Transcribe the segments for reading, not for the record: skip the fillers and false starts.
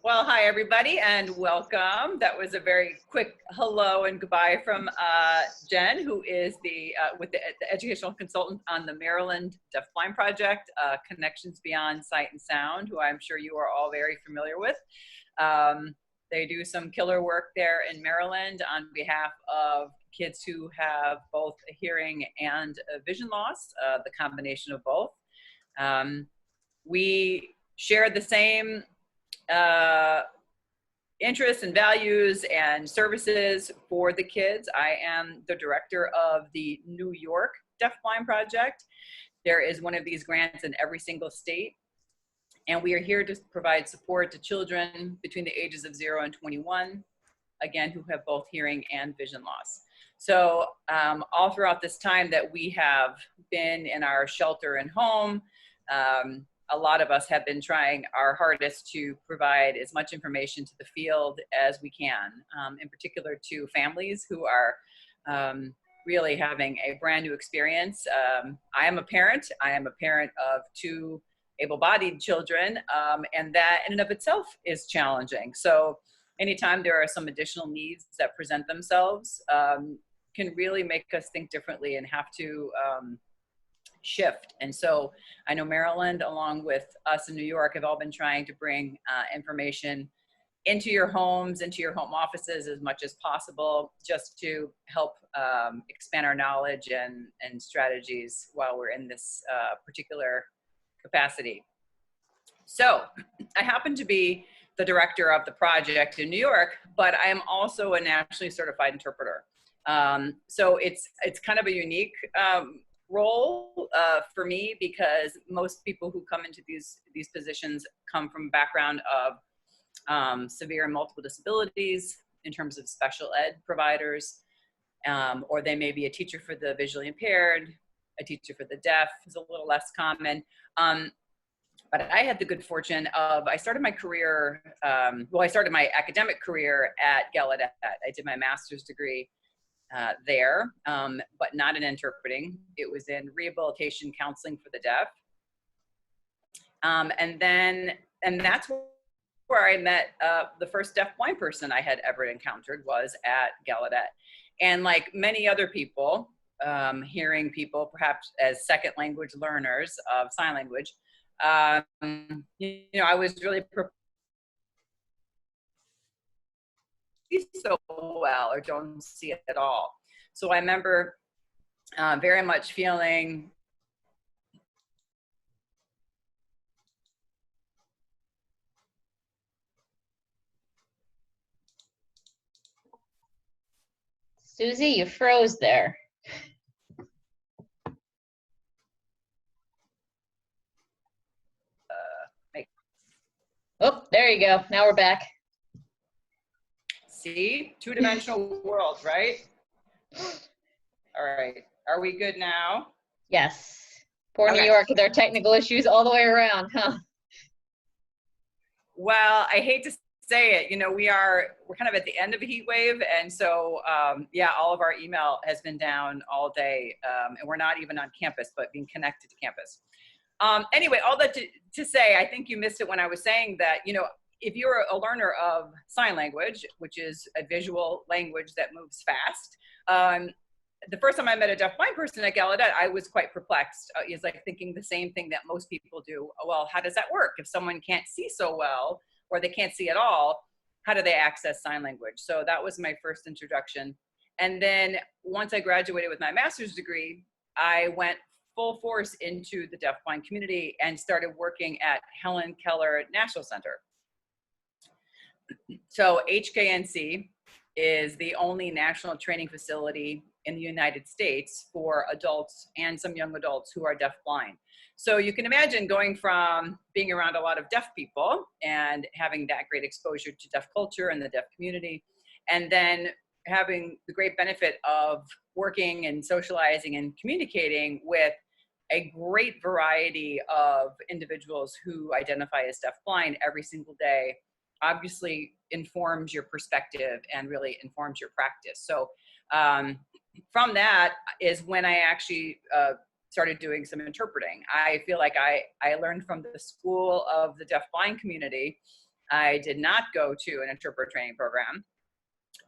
Well, hi everybody and welcome. That was a very quick hello and goodbye from Jen, who is the educational consultant on the Maryland DeafBlind Project, Connections Beyond Sight and Sound, who I'm sure you are all very familiar with. They do some killer work there in Maryland on behalf of kids who have both a hearing and a vision loss, the combination of both. We share the same interests and values and services for the kids. I am the director of the New York DeafBlind Project. There is one of these grants in every single state. And we are here to provide support to children between the ages of 0 and 21, again, who have both hearing and vision loss. So all throughout this time that we have been in our shelter and home, a lot of us have been trying our hardest to provide as much information to the field as we can, in particular to families who are really having a brand new experience. I am a parent. I am a parent of 2 able-bodied children, and that in and of itself is challenging. So anytime there are some additional needs that present themselves, can really make us think differently and have to shift. And so I know Maryland, along with us in New York, have all been trying to bring information into your homes, into your home offices as much as possible, just to help expand our knowledge and strategies while we're in this particular capacity. So I happen to be the director of the project in New York, but I am also a nationally certified interpreter. So it's kind of a unique role for me, because most people who come into these positions come from a background of severe and multiple disabilities in terms of special ed providers, or they may be a teacher for the visually impaired, a teacher for the deaf is a little less common. But I had the good fortune of, I started my career, I started my academic career at Gallaudet. I did my master's degree there, but not in interpreting. It was in rehabilitation counseling for the deaf. And that's where I met the first deaf-blind person I had ever encountered, was at Gallaudet. And like many other people, hearing people perhaps as second language learners of sign language, you know, I was really so well or don't see it at all. So I remember very much feeling Susie, you froze there. Oh, there you go. Now we're back. See, 2-dimensional world, right? All right, are we good now? Yes. Poor New York with their technical issues all the way around, huh? Well, I hate to say it, you know, we're kind of at the end of a heat wave, and so yeah, all of our email has been down all day, and we're not even on campus, but being connected to campus. Anyway, all that to say, I think you missed it when I was saying that, you know, if you're a learner of sign language, which is a visual language that moves fast, the first time I met a deaf-blind person at Gallaudet, I was quite perplexed. It's like thinking the same thing that most people do. Well, how does that work? If someone can't see so well, or they can't see at all, how do they access sign language? So that was my first introduction. And then once I graduated with my master's degree, I went full force into the deaf-blind community and started working at Helen Keller National Center. So HKNC is the only national training facility in the United States for adults and some young adults who are deaf-blind. So you can imagine going from being around a lot of deaf people and having that great exposure to deaf culture and the deaf community, and then having the great benefit of working and socializing and communicating with a great variety of individuals who identify as deaf-blind every single day, obviously informs your perspective and really informs your practice. So from that is when I actually started doing some interpreting. I feel like I learned from the school of the deaf-blind community I did not go to an interpreter training program.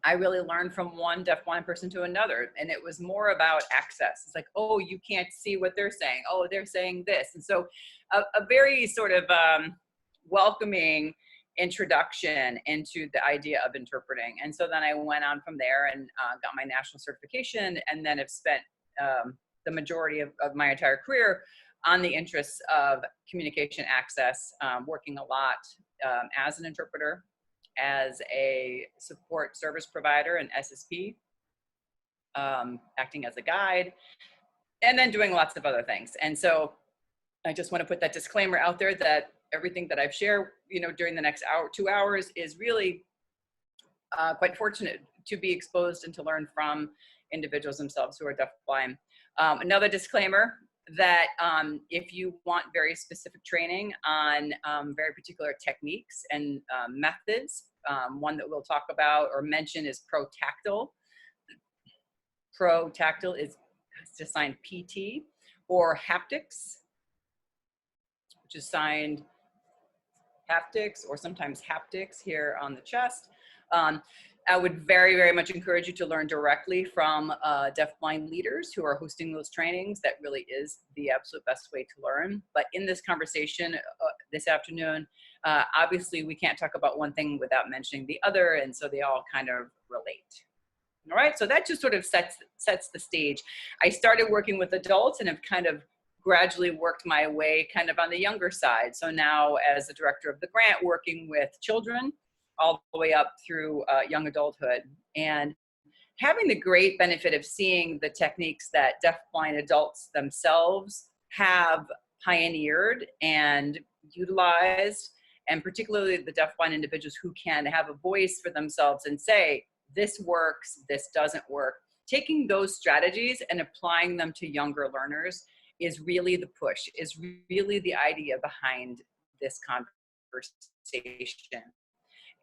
I really learned from one deafblind person to another, and it was more about access. It's like, oh, you can't see what they're saying. Oh, they're saying this. And so a very sort of welcoming introduction into the idea of interpreting. And so then I went on from there and got my national certification, and then have spent the majority of my entire career on the interests of communication access, working a lot as an interpreter, as a support service provider, an SSP, acting as a guide, and then doing lots of other things. And so I just want to put that disclaimer out there that everything that I've shared, during the next hour, 2 hours, is really quite fortunate to be exposed and to learn from individuals themselves who are deafblind. Another disclaimer that if you want very specific training on very particular techniques and methods, one that we'll talk about or mention is protactile. Protactile is just signed PT, or haptics, which is signed haptics, or sometimes haptics here on the chest. I would very, very much encourage you to learn directly from deafblind leaders who are hosting those trainings. That really is the absolute best way to learn. But in this conversation this afternoon, obviously we can't talk about one thing without mentioning the other, and so they all kind of relate. All right, so that just sort of sets the stage. I started working with adults and have kind of gradually worked my way kind of on the younger side. So now, as the director of the grant, working with children all the way up through young adulthood, and having the great benefit of seeing the techniques that deafblind adults themselves have pioneered and utilized, and particularly the deafblind individuals who can have a voice for themselves and say, this works, this doesn't work. Taking those strategies and applying them to younger learners is really the push, is really the idea behind this conversation.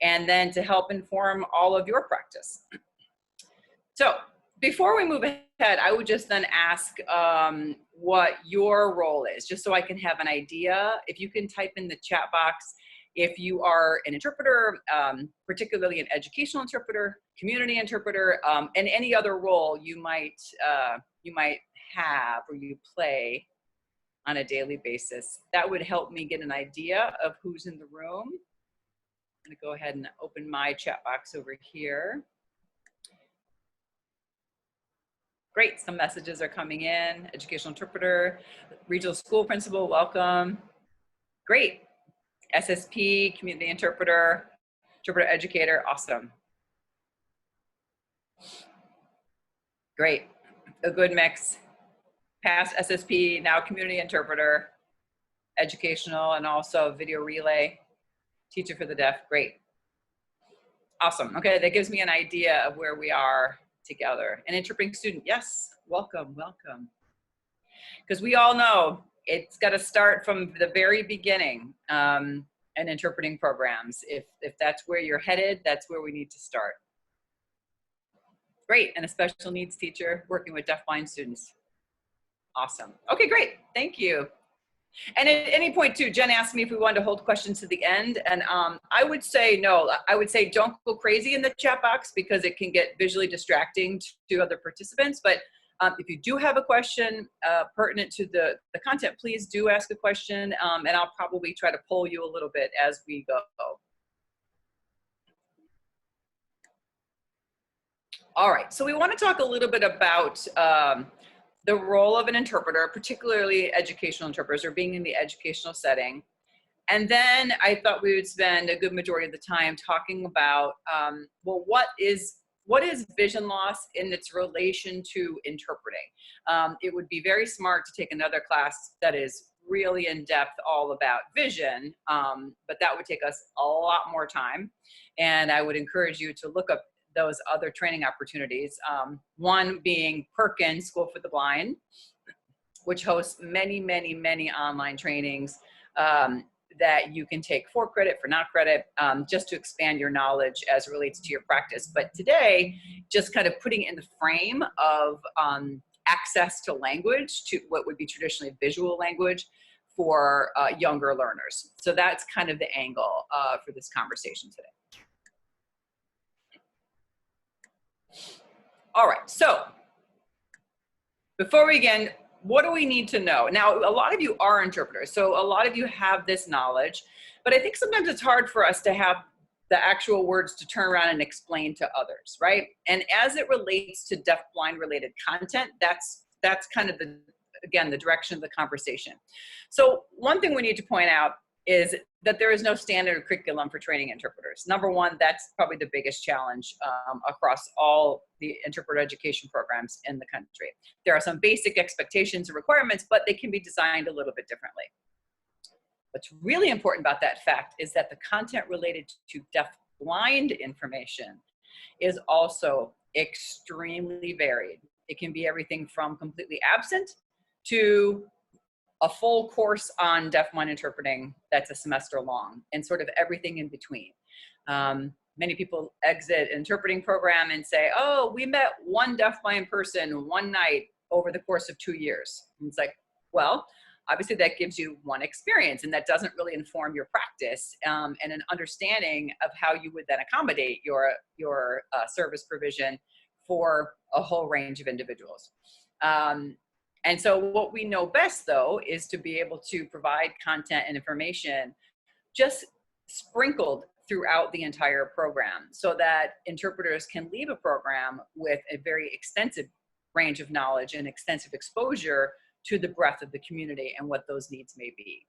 And then to help inform all of your practice. So before we move ahead, I would just then ask what your role is, just so I can have an idea. If you can type in the chat box, if you are an interpreter, particularly an educational interpreter, community interpreter, and any other role you might have or you play on a daily basis, that would help me get an idea of who's in the room. I'm going to go ahead and open my chat box over here. Great, some messages are coming in. Educational interpreter, regional school principal, welcome. Great. SSP, community interpreter, interpreter educator, awesome. Great, a good mix. Past SSP, now community interpreter, educational, and also video relay, teacher for the deaf, great. Awesome, okay, that gives me an idea of where we are together. An interpreting student, yes, welcome, welcome. Because we all know it's got to start from the very beginning in interpreting programs. If that's where you're headed, that's where we need to start. Great, and a special needs teacher working with deafblind students. Awesome. Okay, great, thank you. And at any point too, Jen asked me if we wanted to hold questions to the end, and I would say no. I would say don't go crazy in the chat box because it can get visually distracting to other participants. But if you do have a question pertinent to the content, please do ask a question, and I'll probably try to poll you a little bit as we go. All right, so we want to talk a little bit about the role of an interpreter, particularly educational interpreters, or being in the educational setting. And then I thought we would spend a good majority of the time talking about, well, what is vision loss in its relation to interpreting? It would be very smart to take another class that is really in depth all about vision, but that would take us a lot more time. And I would encourage you to look up those other training opportunities. One being Perkins School for the Blind, which hosts many, many, many online trainings that you can take for credit, for not credit, just to expand your knowledge as it relates to your practice. But today, just kind of putting it in the frame of access to language, to what would be traditionally visual language for younger learners. So that's kind of the angle for this conversation today. All right, so before we begin, what do we need to know? Now, a lot of you are interpreters, so a lot of you have this knowledge, but I think sometimes it's hard for us to have the actual words to turn around and explain to others, right? And as it relates to deaf-blind related content, that's kind of again, the direction of the conversation. So one thing we need to point out is that there is no standard curriculum for training interpreters. Number one, that's probably the biggest challenge across all the interpreter education programs in the country. There are some basic expectations and requirements, but they can be designed a little bit differently. What's really important about that fact is that the content related to deaf-blind information is also extremely varied. It can be everything from completely absent to a full course on deaf-blind interpreting that's a semester long, and sort of everything in between. Many people exit an interpreting program and say, oh, we met one deaf-blind person one night over the course of 2 years. And it's like, well, obviously that gives you one experience, and that doesn't really inform your practice and an understanding of how you would then accommodate your service provision for a whole range of individuals. And so what we know best, though, is to be able to provide content and information just sprinkled throughout the entire program so that interpreters can leave a program with a very extensive range of knowledge and extensive exposure to the breadth of the community and what those needs may be.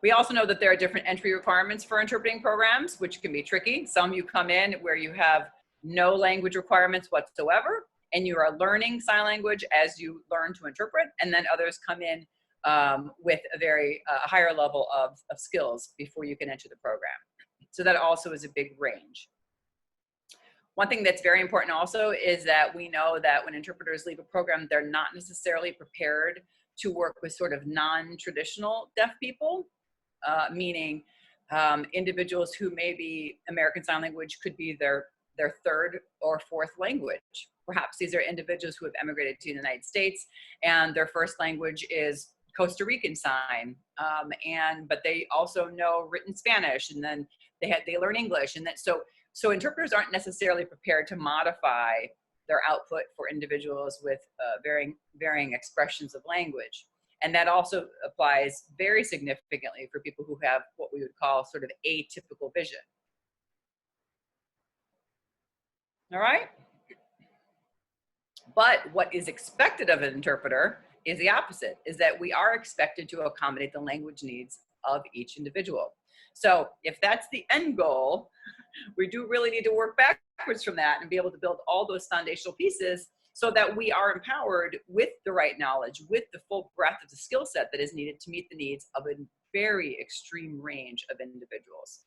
We also know that there are different entry requirements for interpreting programs, which can be tricky. Some you come in where you have no language requirements whatsoever, and you are learning sign language as you learn to interpret, and then others come in with a very higher level of skills before you can enter the program. So that also is a big range. One thing that's very important also is that we know that when interpreters leave a program, they're not necessarily prepared to work with sort of non-traditional deaf people, meaning individuals who maybe American Sign Language could be their third or fourth language. Perhaps these are individuals who have emigrated to the United States and their first language is Costa Rican Sign, but they also know written Spanish, and then they learn English, and so interpreters aren't necessarily prepared to modify their output for individuals with varying expressions of language. And that also applies very significantly for people who have what we would call sort of atypical vision. All right? But what is expected of an interpreter is the opposite, is that we are expected to accommodate the language needs of each individual. So if that's the end goal, we do really need to work backwards from that and be able to build all those foundational pieces so that we are empowered with the right knowledge, with the full breadth of the skill set that is needed to meet the needs of a very extreme range of individuals.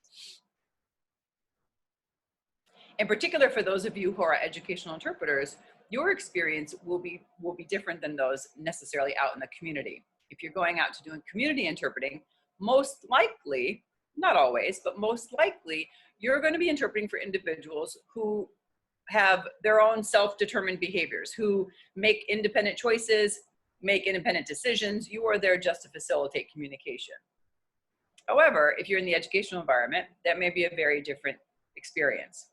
In particular, for those of you who are educational interpreters, your experience will be different than those necessarily out in the community. If you're going out to doing community interpreting, most likely, not always, but most likely, you're going to be interpreting for individuals who have their own self-determined behaviors, who make independent choices, make independent decisions. You are there just to facilitate communication. However, if you're in the educational environment, that may be a very different experience.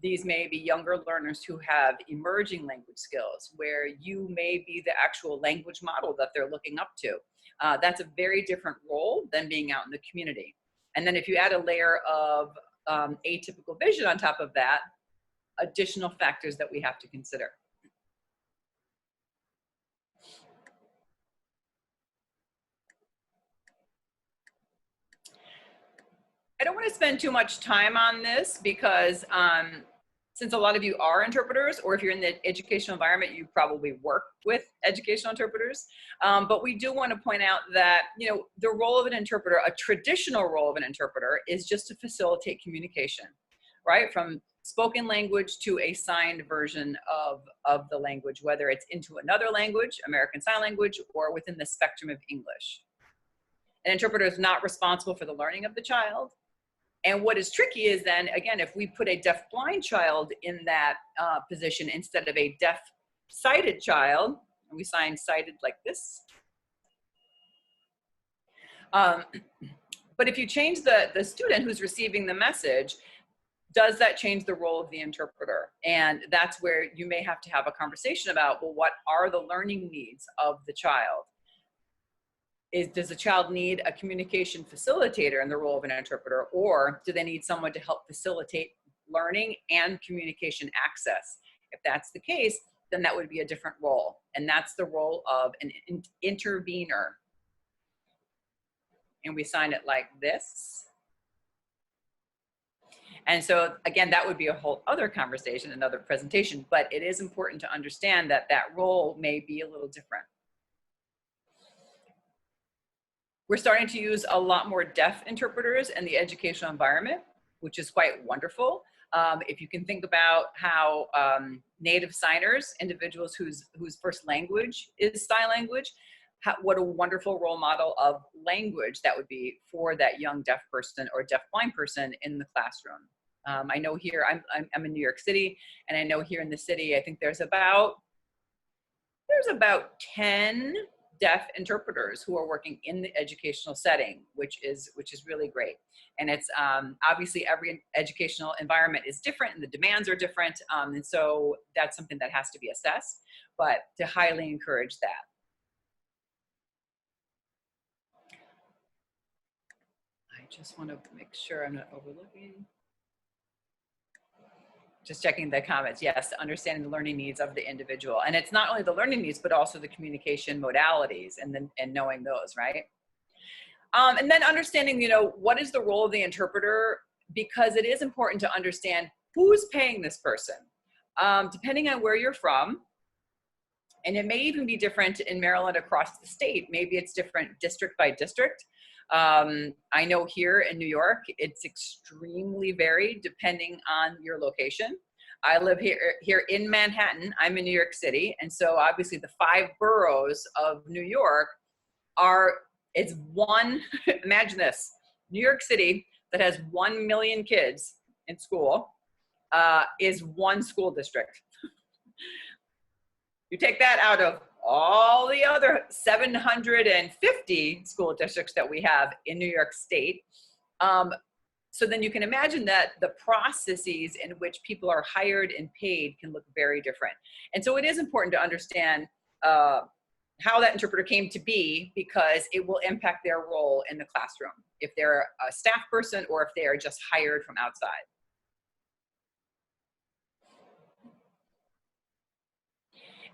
These may be younger learners who have emerging language skills, where you may be the actual language model that they're looking up to. That's a very different role than being out in the community. And then if you add a layer of atypical vision on top of that, additional factors that we have to consider. I don't want to spend too much time on this because since a lot of you are interpreters, or if you're in the educational environment, you probably work with educational interpreters. But we do want to point out that, you know, the role of an interpreter, a traditional role of an interpreter, is just to facilitate communication, right? From spoken language to a signed version of the language, whether it's into another language, American Sign Language, or within the spectrum of English. An interpreter is not responsible for the learning of the child. And what is tricky is then, again, if we put a deaf-blind child in that position instead of a deaf-sighted child, and we sign sighted like this, Um, but if you change the student who's receiving the message, does that change the role of the interpreter? And that's where you may have to have a conversation about, well, what are the learning needs of the child? Does the child need a communication facilitator in the role of an interpreter, or do they need someone to help facilitate learning and communication access? If that's the case, then that would be a different role. And that's the role of an intervener. And we sign it like this. And so again, that would be a whole other conversation, another presentation, but it is important to understand that that role may be a little different. We're starting to use a lot more deaf interpreters in the educational environment, which is quite wonderful. If you can think about how native signers, individuals whose first language is sign language, what a wonderful role model of language that would be for that young deaf person or deaf-blind person in the classroom. I know here, I'm in New York City, and I know here in the city, I think there's about 10 deaf interpreters who are working in the educational setting, which is really great. And it's obviously every educational environment is different and the demands are different. And so that's something that has to be assessed, but to highly encourage that. I just want to make sure I'm not overlooking. Just checking the comments. Yes, understanding the learning needs of the individual. And it's not only the learning needs, but also the communication modalities and knowing those, right? And then understanding, what is the role of the interpreter? Because it is important to understand who's paying this person. Depending on where you're from, and it may even be different in Maryland across the state. Maybe it's different district by district. I know here in New York, it's extremely varied depending on your location. I live here in Manhattan. I'm in New York City. And so obviously the 5 boroughs of New York it's one, imagine this, New York City that has 1 million kids in school is one school district. You take that out of all the other 750 school districts that we have in New York State. So then you can imagine that the processes in which people are hired and paid can look very different. And so it is important to understand how that interpreter came to be, because it will impact their role in the classroom, if they're a staff person or if they are just hired from outside.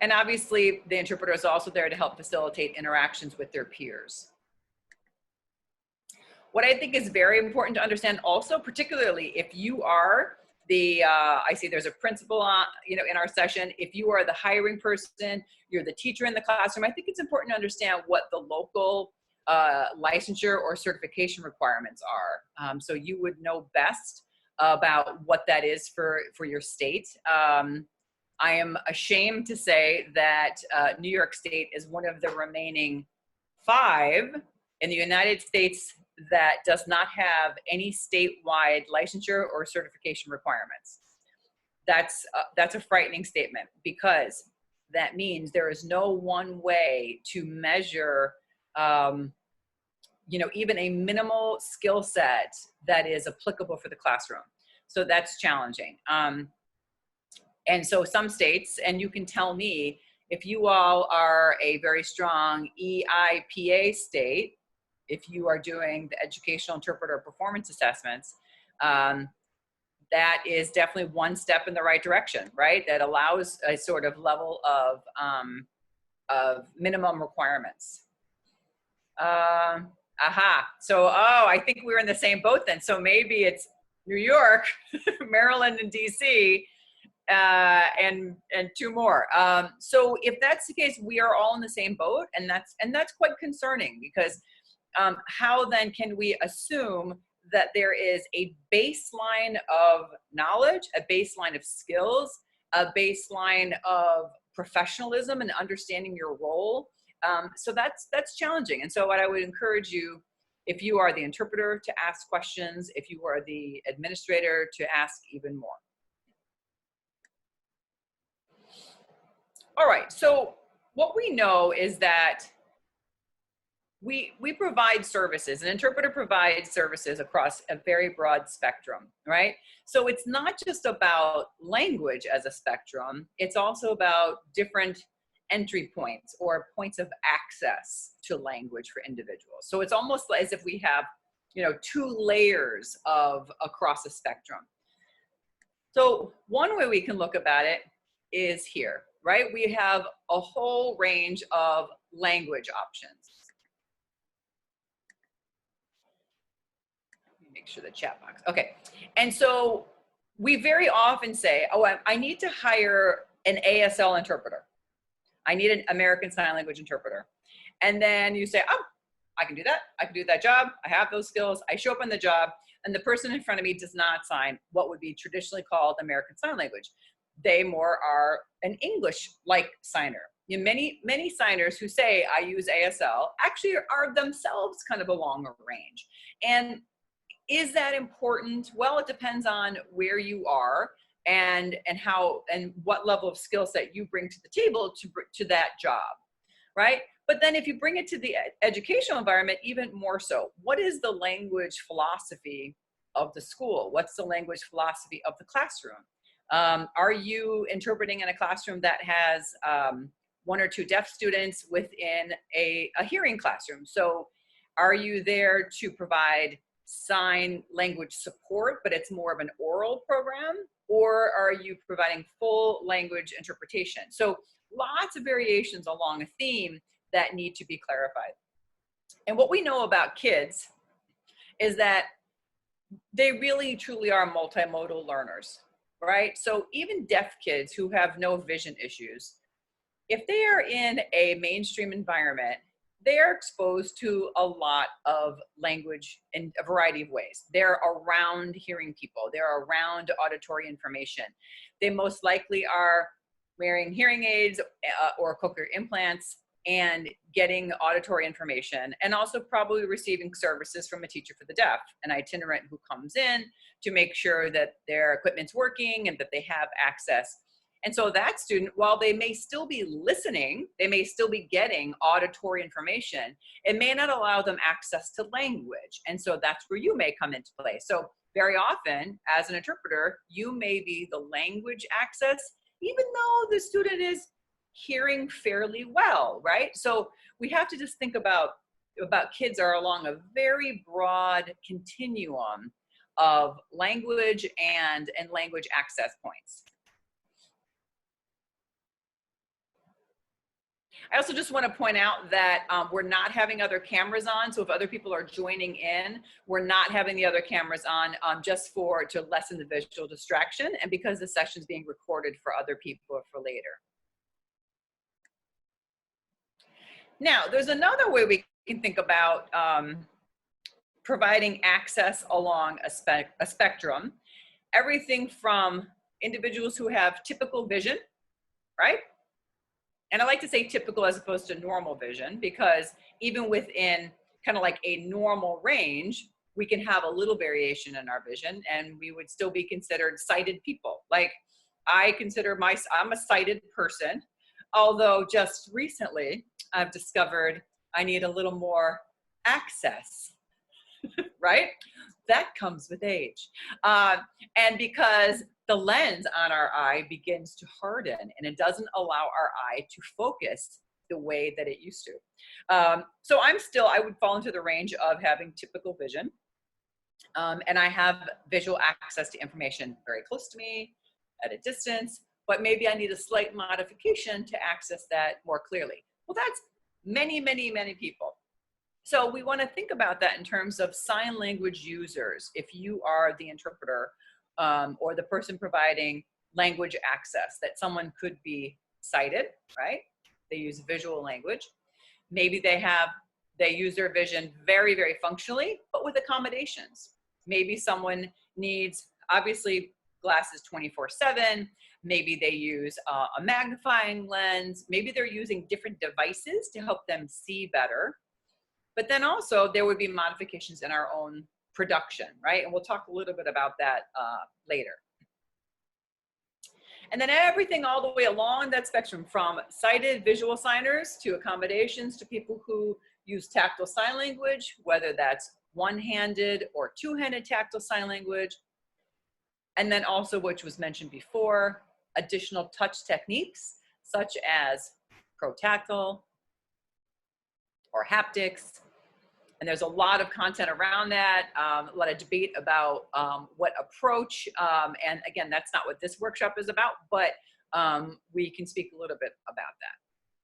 And obviously, the interpreter is also there to help facilitate interactions with their peers. What I think is very important to understand also, particularly if you are I see there's a principal in our session. If you are the hiring person, you're the teacher in the classroom, I think it's important to understand what the local licensure or certification requirements are. So you would know best about what that is for your state. I am ashamed to say that New York State is one of the remaining 5 in the United States that does not have any statewide licensure or certification requirements. That's a frightening statement, because that means there is no one way to measure even a minimal skill set that is applicable for the classroom. So that's challenging. And so some states, and you can tell me if you all are a very strong EIPA state, if you are doing the educational interpreter performance assessments, that is definitely one step in the right direction, right? That allows a sort of level of minimum requirements. So, I think we're in the same boat then. So maybe it's New York, Maryland, and DC, and 2 more. So if that's the case, we are all in the same boat, and that's quite concerning, because how then can we assume that there is a baseline of knowledge, a baseline of skills, a baseline of professionalism and understanding your role? So that's challenging. And so what I would encourage you, if you are the interpreter, to ask questions, if you are the administrator, to ask even more. All right, so what we know is that we provide services. An interpreter provides services across a very broad spectrum, right? So it's not just about language as a spectrum, it's also about different entry points or points of access to language for individuals. So it's almost as if we have, you know, two layers of across a spectrum. So one way we can look about it is here, right? We have a whole range of language options. Make sure the chat box. Okay. And so we very often say, oh, I need to hire an ASL interpreter. I need an American Sign Language interpreter. And then you say, oh, I can do that. I can do that job. I have those skills. I show up on the job and the person in front of me does not sign what would be traditionally called American Sign Language. They more are an English-like signer. You know, many signers who say I use ASL actually are themselves kind of along a range. And is that important? Well, it depends on where you are and how and what level of skill set you bring to the table to that job, right? But then if you bring it to the educational environment, even more so, what is the language philosophy of the school? What's the language philosophy of the classroom? Are you interpreting in a classroom that has one or two deaf students within a hearing classroom? So are you there to provide sign language support, but it's more of an oral program? Or are you providing full language interpretation? So lots of variations along a theme that need to be clarified. And what we know about kids is that they really truly are multimodal learners, right? So even deaf kids who have no vision issues, if they are in a mainstream environment, they are exposed to a lot of language in a variety of ways. They're around hearing people. They're around auditory information. They most likely are wearing hearing aids or cochlear implants and getting auditory information, and also probably receiving services from a teacher for the deaf, an itinerant who comes in to make sure that their equipment's working and that they have access. And so that student, while they may still be listening, they may still be getting auditory information, it may not allow them access to language. And so that's where you may come into play. So very often, as an interpreter, you may be the language access, even though the student is hearing fairly well, right? So we have to just think about kids are along a very broad continuum of language and language access points. I also just want to point out that we're not having other cameras on. So if other people are joining in, we're not having the other cameras on just to lessen the visual distraction, and because the session is being recorded for other people or for later. Now, there's another way we can think about providing access along a spectrum. Everything from individuals who have typical vision, right? And I like to say typical as opposed to normal vision, because even within kind of like a normal range, we can have a little variation in our vision and we would still be considered sighted people. Like I consider I'm a sighted person, although just recently I've discovered I need a little more access, right? That comes with age. And because the lens on our eye begins to harden and it doesn't allow our eye to focus the way that it used to. So I would fall into the range of having typical vision. And I have visual access to information very close to me at a distance, but maybe I need a slight modification to access that more clearly. Well, that's many, many, many people. So we want to think about that in terms of sign language users. If you are the interpreter or the person providing language access, that someone could be sighted, right? They use visual language. Maybe they use their vision very, very functionally, but with accommodations. Maybe someone needs, obviously, glasses 24/7. Maybe they use a magnifying lens. Maybe they're using different devices to help them see better. But then also there would be modifications in our own production, right? And we'll talk a little bit about that later. And then everything all the way along that spectrum, from sighted visual signers to accommodations to people who use tactile sign language, whether that's one-handed or two-handed tactile sign language. And then also, which was mentioned before, additional touch techniques such as protactile or haptics. And there's a lot of content around that, a lot of debate about what approach, and again, that's not what this workshop is about, but we can speak a little bit about that.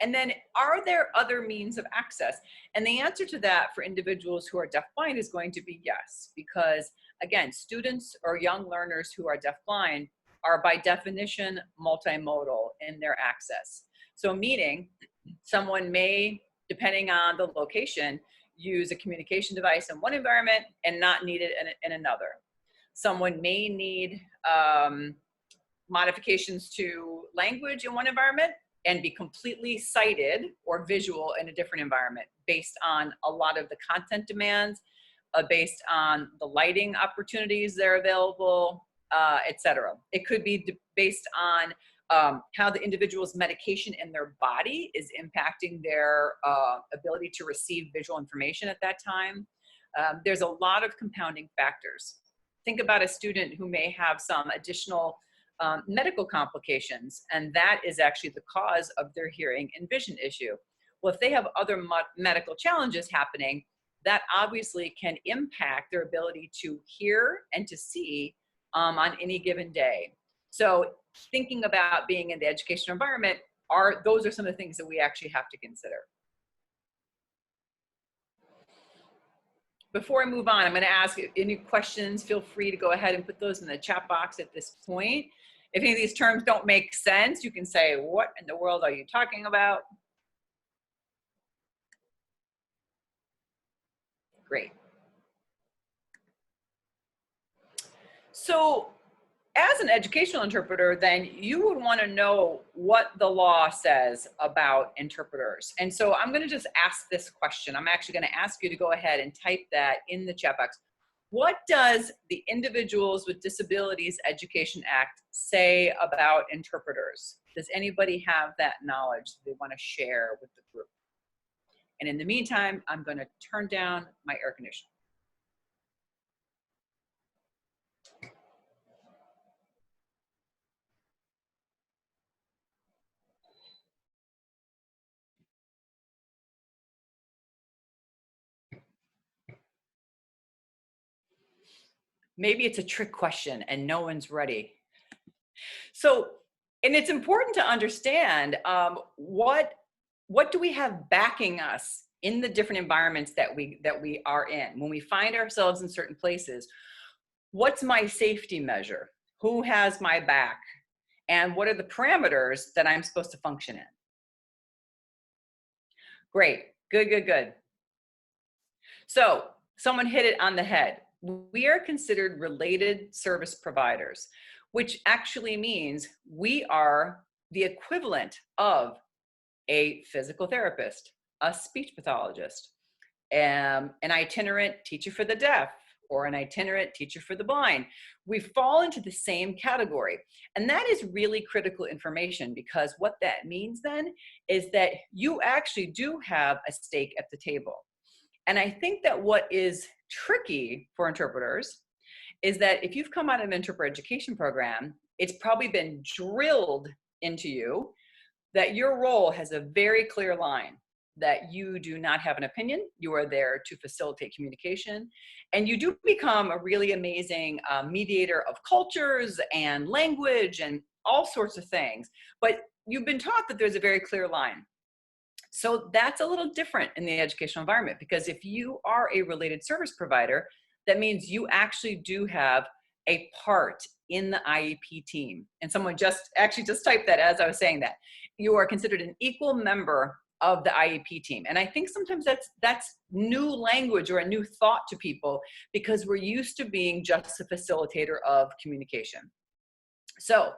And then, are there other means of access? And the answer to that for individuals who are deafblind is going to be yes, because again, students or young learners who are deafblind are by definition multimodal in their access. So meaning someone may, depending on the location, use a communication device in one environment and not need it in another. Someone may need modifications to language in one environment and be completely sighted or visual in a different environment based on a lot of the content demands, based on the lighting opportunities that are available, etc. It could be based on how the individual's medication in their body is impacting their ability to receive visual information at that time. There's a lot of compounding factors. Think about a student who may have some additional medical complications, and that is actually the cause of their hearing and vision issue. Well, if they have other medical challenges happening, that obviously can impact their ability to hear and to see on any given day. So thinking about being in the educational environment, those are some of the things that we actually have to consider. Before I move on, I'm going to ask any questions. Feel free to go ahead and put those in the chat box at this point. If any of these terms don't make sense, you can say, what in the world are you talking about? Great. So as an educational interpreter, then you would want to know what the law says about interpreters. And so I'm going to just ask this question. I'm actually going to ask you to go ahead and type that in the chat box. What does the Individuals with Disabilities Education Act say about interpreters? Does anybody have that knowledge that they want to share with the group? And in the meantime, I'm going to turn down my air conditioner. Maybe it's a trick question and no one's ready. So, and it's important to understand what do we have backing us in the different environments that we are in. When we find ourselves in certain places, what's my safety measure? Who has my back? And what are the parameters that I'm supposed to function in? Great, good, good, good. So someone hit it on the head. We are considered related service providers, which actually means we are the equivalent of a physical therapist, a speech pathologist, an itinerant teacher for the deaf, or an itinerant teacher for the blind. We fall into the same category. And that is really critical information, because what that means then is that you actually do have a stake at the table. And I think that what is tricky for interpreters is that if you've come out of an interpreter education program, it's probably been drilled into you that your role has a very clear line, that you do not have an opinion, you are there to facilitate communication, and you do become a really amazing mediator of cultures and language and all sorts of things. But you've been taught that there's a very clear line. So that's a little different in the educational environment, because if you are a related service provider, that means you actually do have a part in the IEP team. And someone just typed that as I was saying that. You are considered an equal member of the IEP team. And I think sometimes that's new language or a new thought to people, because we're used to being just a facilitator of communication. So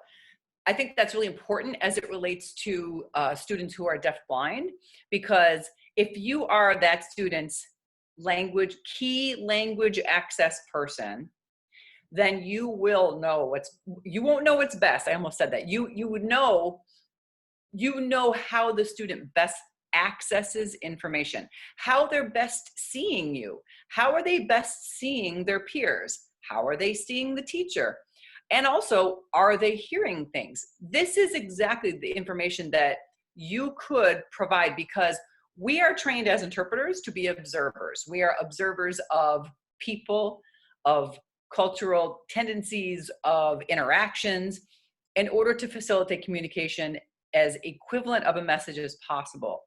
I think that's really important as it relates to students who are deafblind, because if you are that student's key language access person, then you will know you won't know what's best. I almost said that. You would know how the student best accesses information, how they're best seeing you, how are they best seeing their peers, how are they seeing the teacher, and also, are they hearing things? This is exactly the information that you could provide, because we are trained as interpreters to be observers. We are observers of people, of cultural tendencies, of interactions, in order to facilitate communication as equivalent of a message as possible.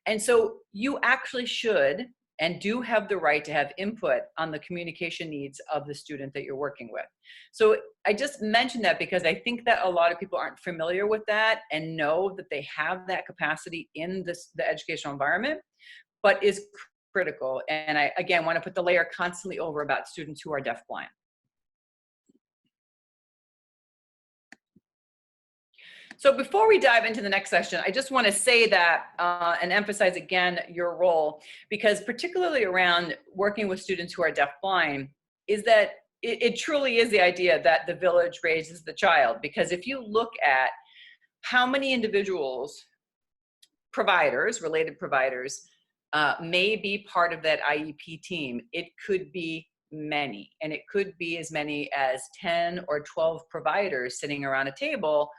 And so you actually should and do have the right to have input on the communication needs of the student that you're working with. So I just mentioned that because I think that a lot of people aren't familiar with that and know that they have that capacity in the educational environment, but is critical. And I, again, want to put the layer constantly over about students who are deafblind. So before we dive into the next session, I just want to say that and emphasize again your role, because particularly around working with students who are deafblind, is that it truly is the idea that the village raises the child. Because if you look at how many individuals, providers, related providers, may be part of that IEP team, it could be many, and it could be as many as 10 or 12 providers sitting around a table,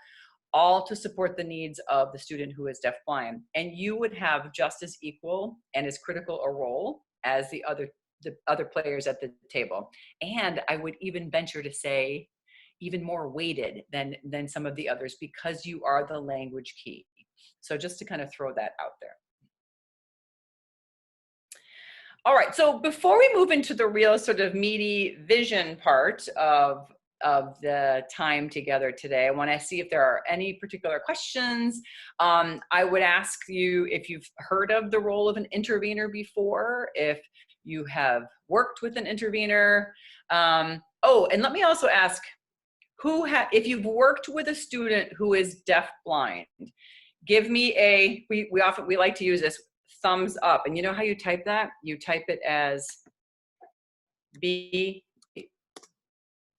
all to support the needs of the student who is deafblind. And you would have just as equal and as critical a role as the other players at the table. And I would even venture to say even more weighted than some of the others, because you are the language key. So just to kind of throw that out there. All right, so before we move into the real sort of meaty vision part of the time together today, I want to see if there are any particular questions. I would ask you if you've heard of the role of an intervener before, if you have worked with an intervener. Oh, and let me also ask, if you've worked with a student who is deafblind, give me we like to use this thumbs up. And you know how you type that? You type it as B,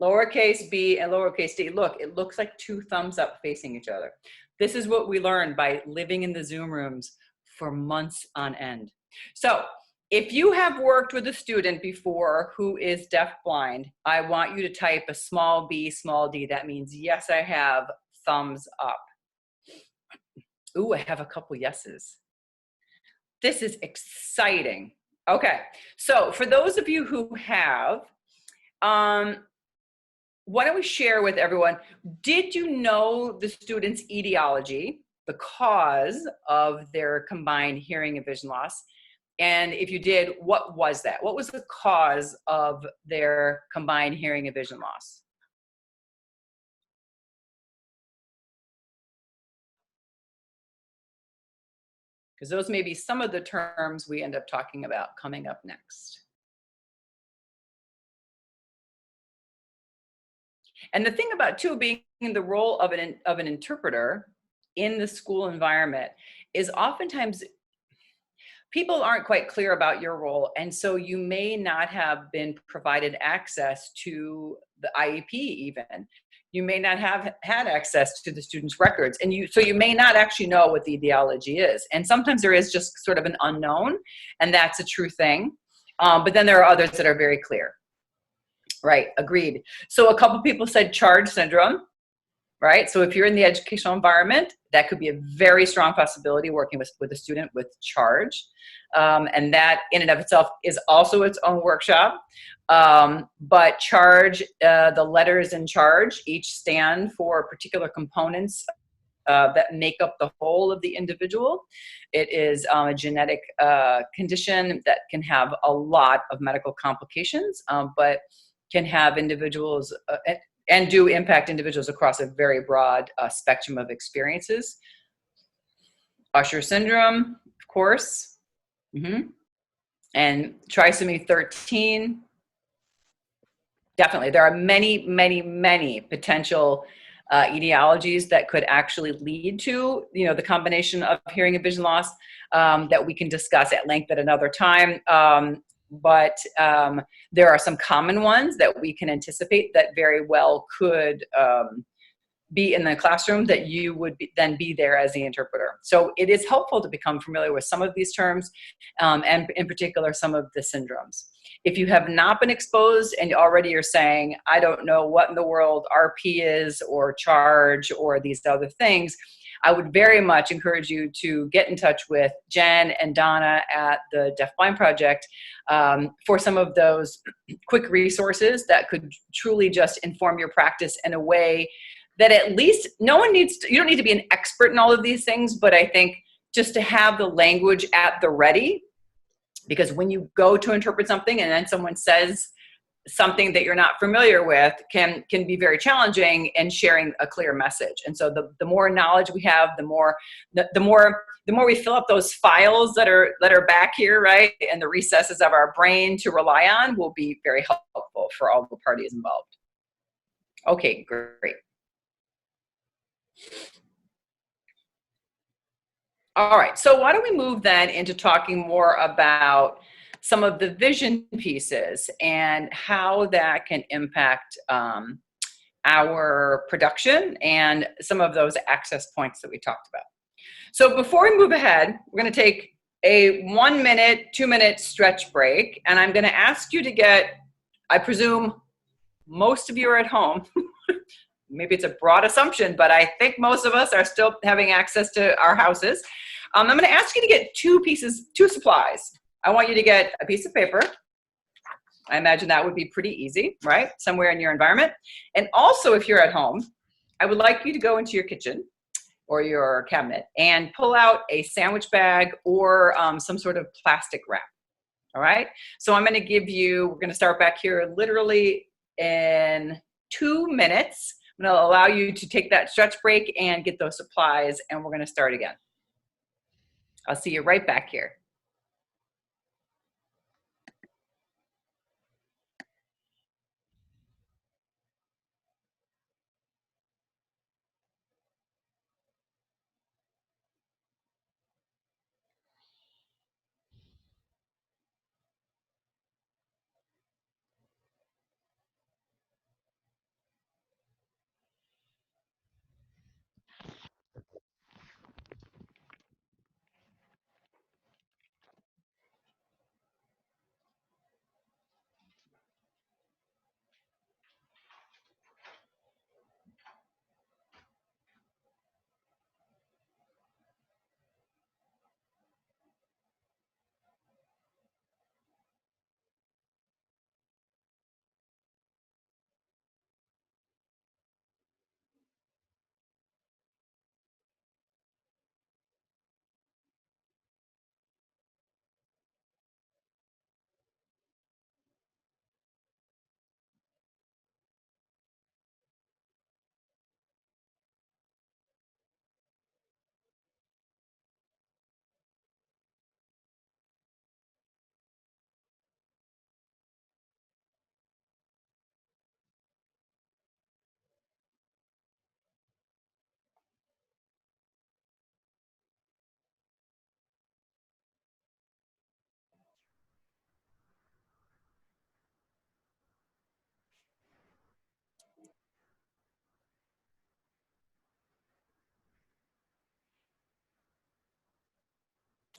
lowercase b and lowercase d. Look, it looks like two thumbs up facing each other. This is what we learned by living in the Zoom rooms for months on end. So if you have worked with a student before who is deafblind, I want you to type a small b, small d. That means, yes, I have, thumbs up. Ooh, I have a couple yeses. This is exciting. Okay, so for those of you who have, why don't we share with everyone, did you know the student's etiology, the cause of their combined hearing and vision loss? And if you did, what was that? What was the cause of their combined hearing and vision loss? Because those may be some of the terms we end up talking about coming up next. And the thing about, too, being in the role of an interpreter in the school environment is oftentimes people aren't quite clear about your role. And so you may not have been provided access to the IEP even. You may not have had access to the student's records. And so you may not actually know what the etiology is. And sometimes there is just sort of an unknown, and that's a true thing. But then there are others that are very clear. Right, agreed. So a couple people said charge syndrome, right? So if you're in the educational environment, that could be a very strong possibility, working with a student with charge. And that in and of itself is also its own workshop. But charge, the letters in charge each stand for particular components that make up the whole of the individual. It is a genetic condition that can have a lot of medical complications, but can have individuals and do impact individuals across a very broad spectrum of experiences. Usher syndrome, of course. And trisomy 13. Definitely, there are many, many, many potential etiologies that could actually lead to, the combination of hearing and vision loss that we can discuss at length at another time. But there are some common ones that we can anticipate that very well could be in the classroom, that you would then be there as the interpreter. So it is helpful to become familiar with some of these terms, and in particular, some of the syndromes. If you have not been exposed and already you're saying, I don't know what in the world RP is or charge or these other things, I would very much encourage you to get in touch with Jen and Donna at the DeafBlind Project for some of those quick resources that could truly just inform your practice in a way that at least you don't need to be an expert in all of these things, but I think just to have the language at the ready, because when you go to interpret something and then someone says something that you're not familiar with can be very challenging in sharing a clear message. And so the more knowledge we have, the more we fill up those files that are back here, right, and the recesses of our brain to rely on, will be very helpful for all the parties involved. Okay, great. All right, so why don't we move then into talking more about some of the vision pieces and how that can impact our production and some of those access points that we talked about. So before we move ahead, we're going to take a 1 minute, 2 minute stretch break, and I'm going to ask you to get, I presume most of you are at home. Maybe it's a broad assumption, but I think most of us are still having access to our houses. I'm going to ask you to get two supplies. I want you to get a piece of paper. I imagine that would be pretty easy, right? Somewhere in your environment. And also, if you're at home, I would like you to go into your kitchen or your cabinet and pull out a sandwich bag or some sort of plastic wrap. All right. So I'm going to give you, we're going to start back here literally in 2 minutes. I'm going to allow you to take that stretch break and get those supplies, and we're going to start again. I'll see you right back here.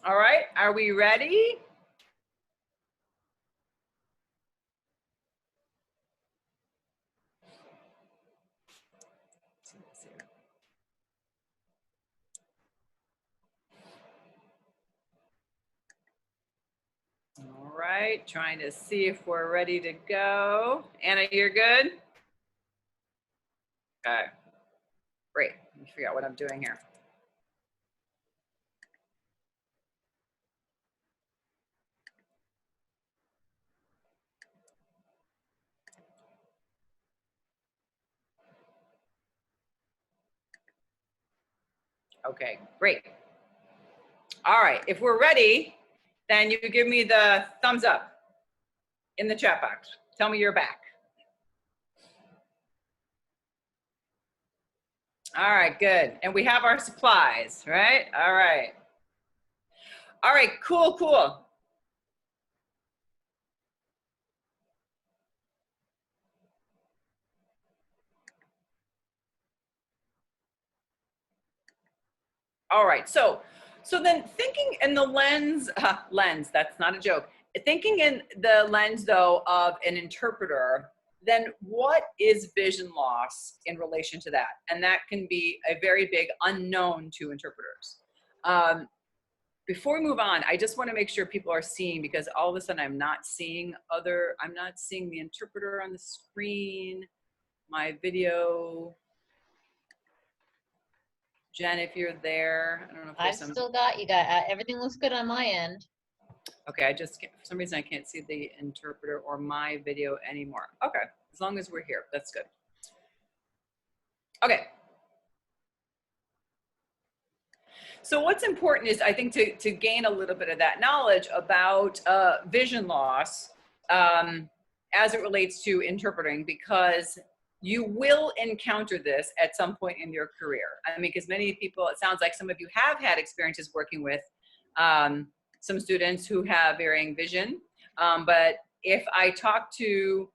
All right, are we ready? All right, trying to see if we're ready to go. Anna, you're good? Okay, great. Let me figure out what I'm doing here. Okay, great. All right, if we're ready, then you give me the thumbs up in the chat box. Tell me you're back. All right, good. And we have our supplies, right? All right. All right, cool, cool. All right, so then thinking in the lens, that's not a joke. Thinking in the lens though of an interpreter, then what is vision loss in relation to that? And that can be a very big unknown to interpreters. Before we move on, I just want to make sure people are seeing, because all of a sudden I'm not seeing the interpreter on the screen, my video. Jen, if you're there, I don't know if I've there's some. still got, you got, everything looks good on my end. Okay, I just can't, for some reason I can't see the interpreter or my video anymore. Okay, as long as we're here, that's good. Okay. So what's important is, I think, to gain a little bit of that knowledge about vision loss as it relates to interpreting, because you will encounter this at some point in your career. I mean, because many people, it sounds like some of you have had experiences working with some students who have varying vision. But if I talk to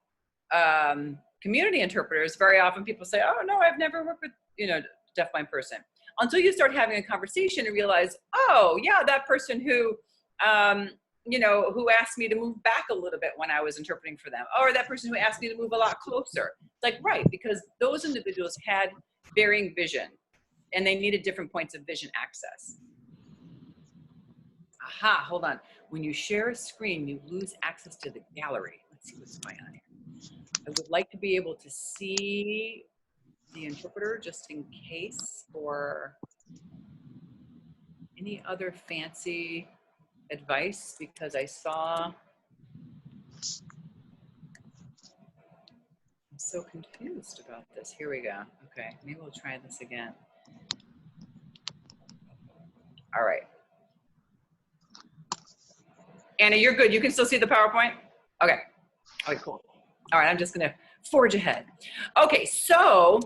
community interpreters, very often people say, oh no, I've never worked with, deafblind person. Until you start having a conversation and realize, oh yeah, that person who, who asked me to move back a little bit when I was interpreting for them, or that person who asked me to move a lot closer. It's like, right, because those individuals had varying vision and they needed different points of vision access. Aha, hold on. When you share a screen, you lose access to the gallery. Let's see what's going on here. I would like to be able to see the interpreter just in case, or any other fancy advice, because I saw, I'm so confused about this. Here we go. Okay, maybe we'll try this again. All right. Anna, you're good. You can still see the PowerPoint? Okay. Okay, cool. All right, I'm just gonna forge ahead. Okay, so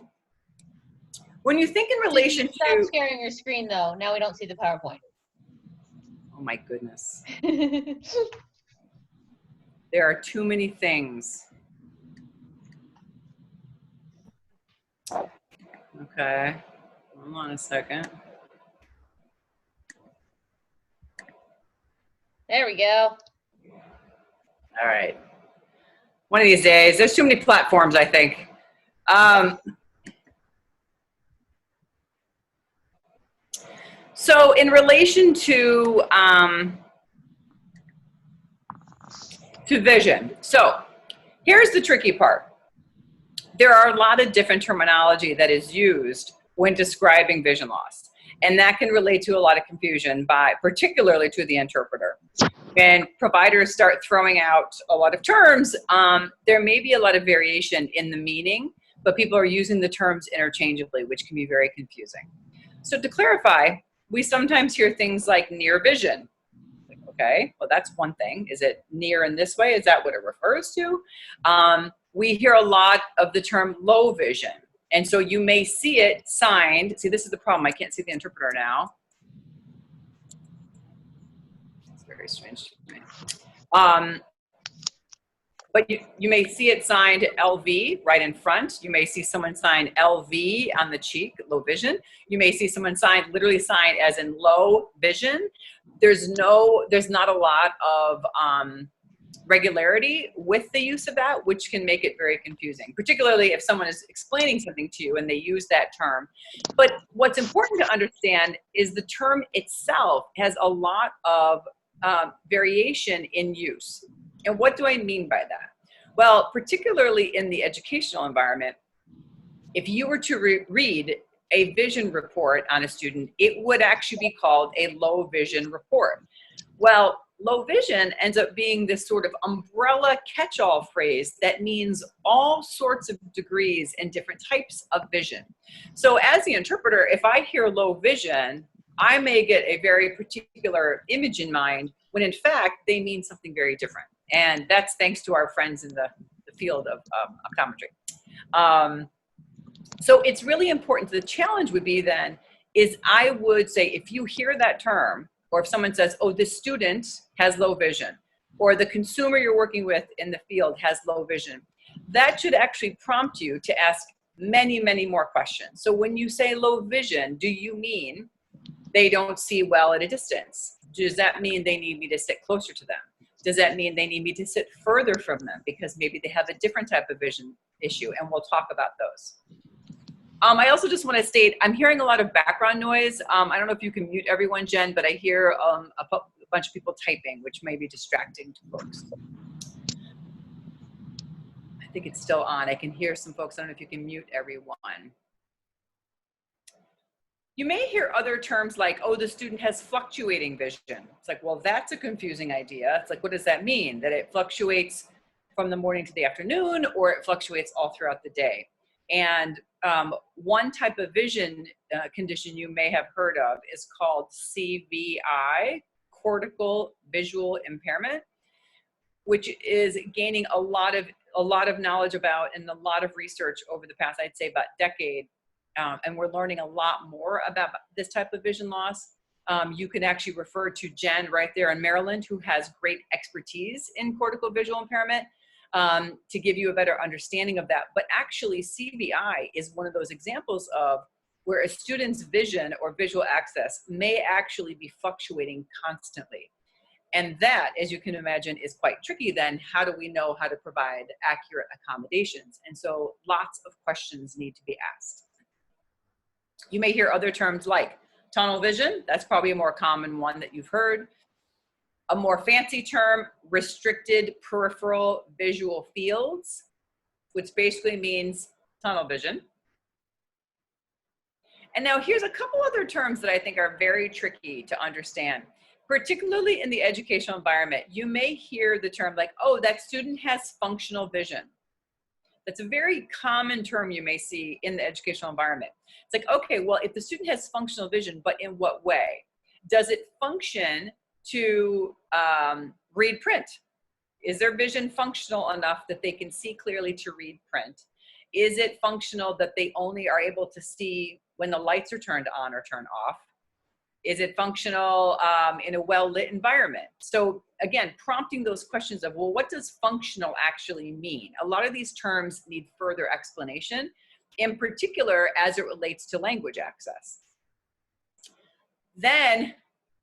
when you think in relation Stop to— sharing your screen though. Now we don't see the PowerPoint. Oh my goodness. There are too many things. Okay, hold on a second. There we go. All right. One of these days, there's too many platforms, I think. So in relation to vision, so here's the tricky part. There are a lot of different terminology that is used when describing vision loss, and that can relate to a lot of confusion, particularly to the interpreter. When providers start throwing out a lot of terms, there may be a lot of variation in the meaning, but people are using the terms interchangeably, which can be very confusing. So to clarify, we sometimes hear things like near vision. Okay, well, that's one thing. Is it near in this way? Is that what it refers to? We hear a lot of the term low vision. And so you may see it signed. See, this is the problem. I can't see the interpreter now. It's very strange to me. But you may see it signed LV right in front. You may see someone sign LV on the cheek, low vision. You may see someone literally signed as in low vision. There's not a lot of regularity with the use of that, which can make it very confusing, particularly if someone is explaining something to you and they use that term. But what's important to understand is the term itself has a lot of variation in use. And what do I mean by that? Well, particularly in the educational environment, if you were to read a vision report on a student, it would actually be called a low vision report. Well, low vision ends up being this sort of umbrella catch-all phrase that means all sorts of degrees and different types of vision. So as the interpreter, if I hear low vision, I may get a very particular image in mind when in fact they mean something very different. And that's thanks to our friends in the field of optometry. So it's really important. The challenge would be then is I would say if you hear that term, or if someone says, oh, this student has low vision, or the consumer you're working with in the field has low vision, that should actually prompt you to ask many, many more questions. So when you say low vision, do you mean they don't see well at a distance. Does that mean they need me to sit closer to them? Does that mean they need me to sit further from them because maybe they have a different type of vision issue? And we'll talk about those. I also just want to state, I'm hearing a lot of background noise. I don't know if you can mute everyone, Jen, but I hear a bunch of people typing, which may be distracting to folks. I think it's still on. I can hear some folks. I don't know if you can mute everyone. You may hear other terms like, oh, the student has fluctuating vision. It's like, well, that's a confusing idea. It's like, what does that mean? That it fluctuates from the morning to the afternoon, or it fluctuates all throughout the day? And one type of vision condition you may have heard of is called CVI, cortical visual impairment, which is gaining a lot of knowledge about and a lot of research over the past, I'd say, about decade. And we're learning a lot more about this type of vision loss. You can actually refer to Jen right there in Maryland, who has great expertise in cortical visual impairment, to give you a better understanding of that. But actually, CVI is one of those examples of where a student's vision or visual access may actually be fluctuating constantly. And that, as you can imagine, is quite tricky then. How do we know how to provide accurate accommodations? And so lots of questions need to be asked. You may hear other terms like tunnel vision. That's probably a more common one that you've heard. A more fancy term, restricted peripheral visual fields, which basically means tunnel vision. And now here's a couple other terms that I think are very tricky to understand, particularly in the educational environment. You may hear the term like, oh, that student has functional vision. That's a very common term you may see in the educational environment. It's like, okay, well, if the student has functional vision, but in what way? Does it function to read print? Is their vision functional enough that they can see clearly to read print? Is it functional that they only are able to see when the lights are turned on or turned off? Is it functional in a well-lit environment? So again, prompting those questions of, well, what does functional actually mean? A lot of these terms need further explanation, in particular as it relates to language access. Then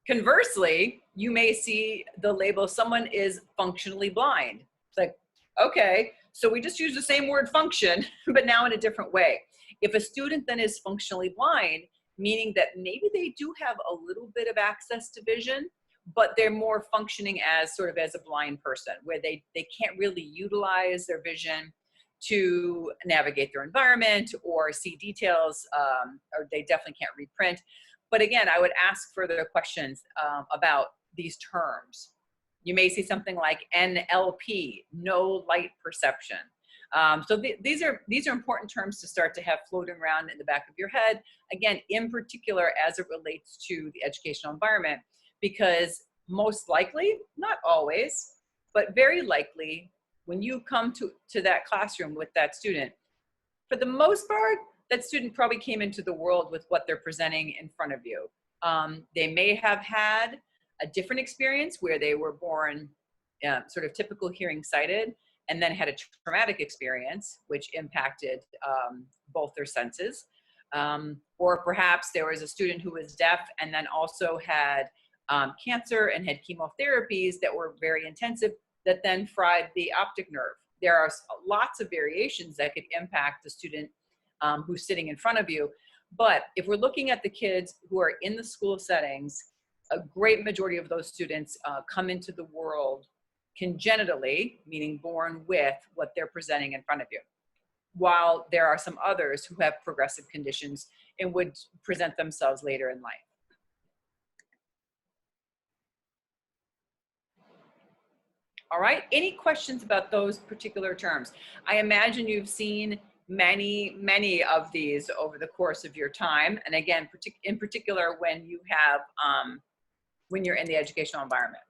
conversely, you may see the label, someone is functionally blind. It's like, okay, so we just use the same word function, but now in a different way. If a student then is functionally blind, meaning that maybe they do have a little bit of access to vision, but they're more functioning as sort of as a blind person, where they can't really utilize their vision to navigate their environment or see details, or they definitely can't read print. But again, I would ask further questions about these terms. You may see something like NLP, no light perception. So these are important terms to start to have floating around in the back of your head. Again, in particular, as it relates to the educational environment, because most likely, not always, but very likely, when you come to that classroom with that student, for the most part, that student probably came into the world with what they're presenting in front of you. They may have had a different experience where they were born sort of typical hearing sighted, and then had a traumatic experience, which impacted both their senses. Or perhaps there was a student who was deaf and then also had cancer and had chemotherapies that were very intensive that then fried the optic nerve. There are lots of variations that could impact the student who's sitting in front of you. But if we're looking at the kids who are in the school settings, a great majority of those students come into the world congenitally, meaning born with what they're presenting in front of you, while there are some others who have progressive conditions and would present themselves later in life. All right, any questions about those particular terms? I imagine you've seen many of these over the course of your time, and again, in particular when you have when you're in the educational environment.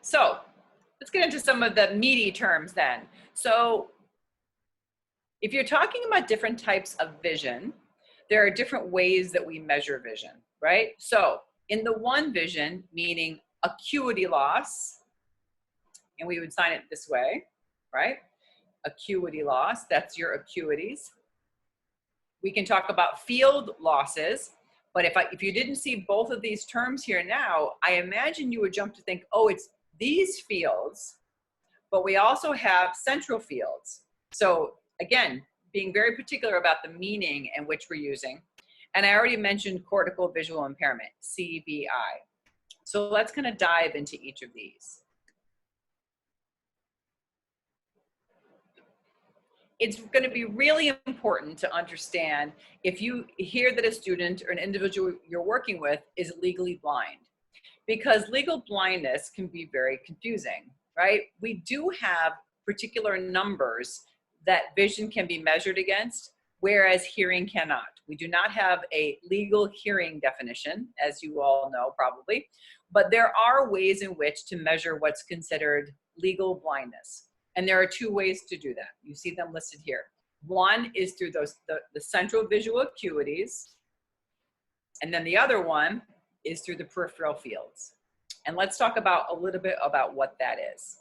So let's get into some of the meaty terms then. So if you're talking about different types of vision, there are different ways that we measure vision, right? So in the one vision, meaning acuity loss, and we would sign it this way, right? Acuity loss, that's your acuities. We can talk about field losses, but if you didn't see both of these terms here now, I imagine you would jump to think, oh, it's these fields, but we also have central fields. So again, being very particular about the meaning in which we're using. And I already mentioned cortical visual impairment, CVI. So let's kind of dive into each of these. It's going to be really important to understand if you hear that a student or an individual you're working with is legally blind, because legal blindness can be very confusing, right? We do have particular numbers that vision can be measured against, whereas hearing cannot. We do not have a legal hearing definition, as you all know probably, but there are ways in which to measure what's considered legal blindness. And there are two ways to do that. You see them listed here. One is through the central visual acuities, and then the other one is through the peripheral fields. And let's talk about a little bit about what that is.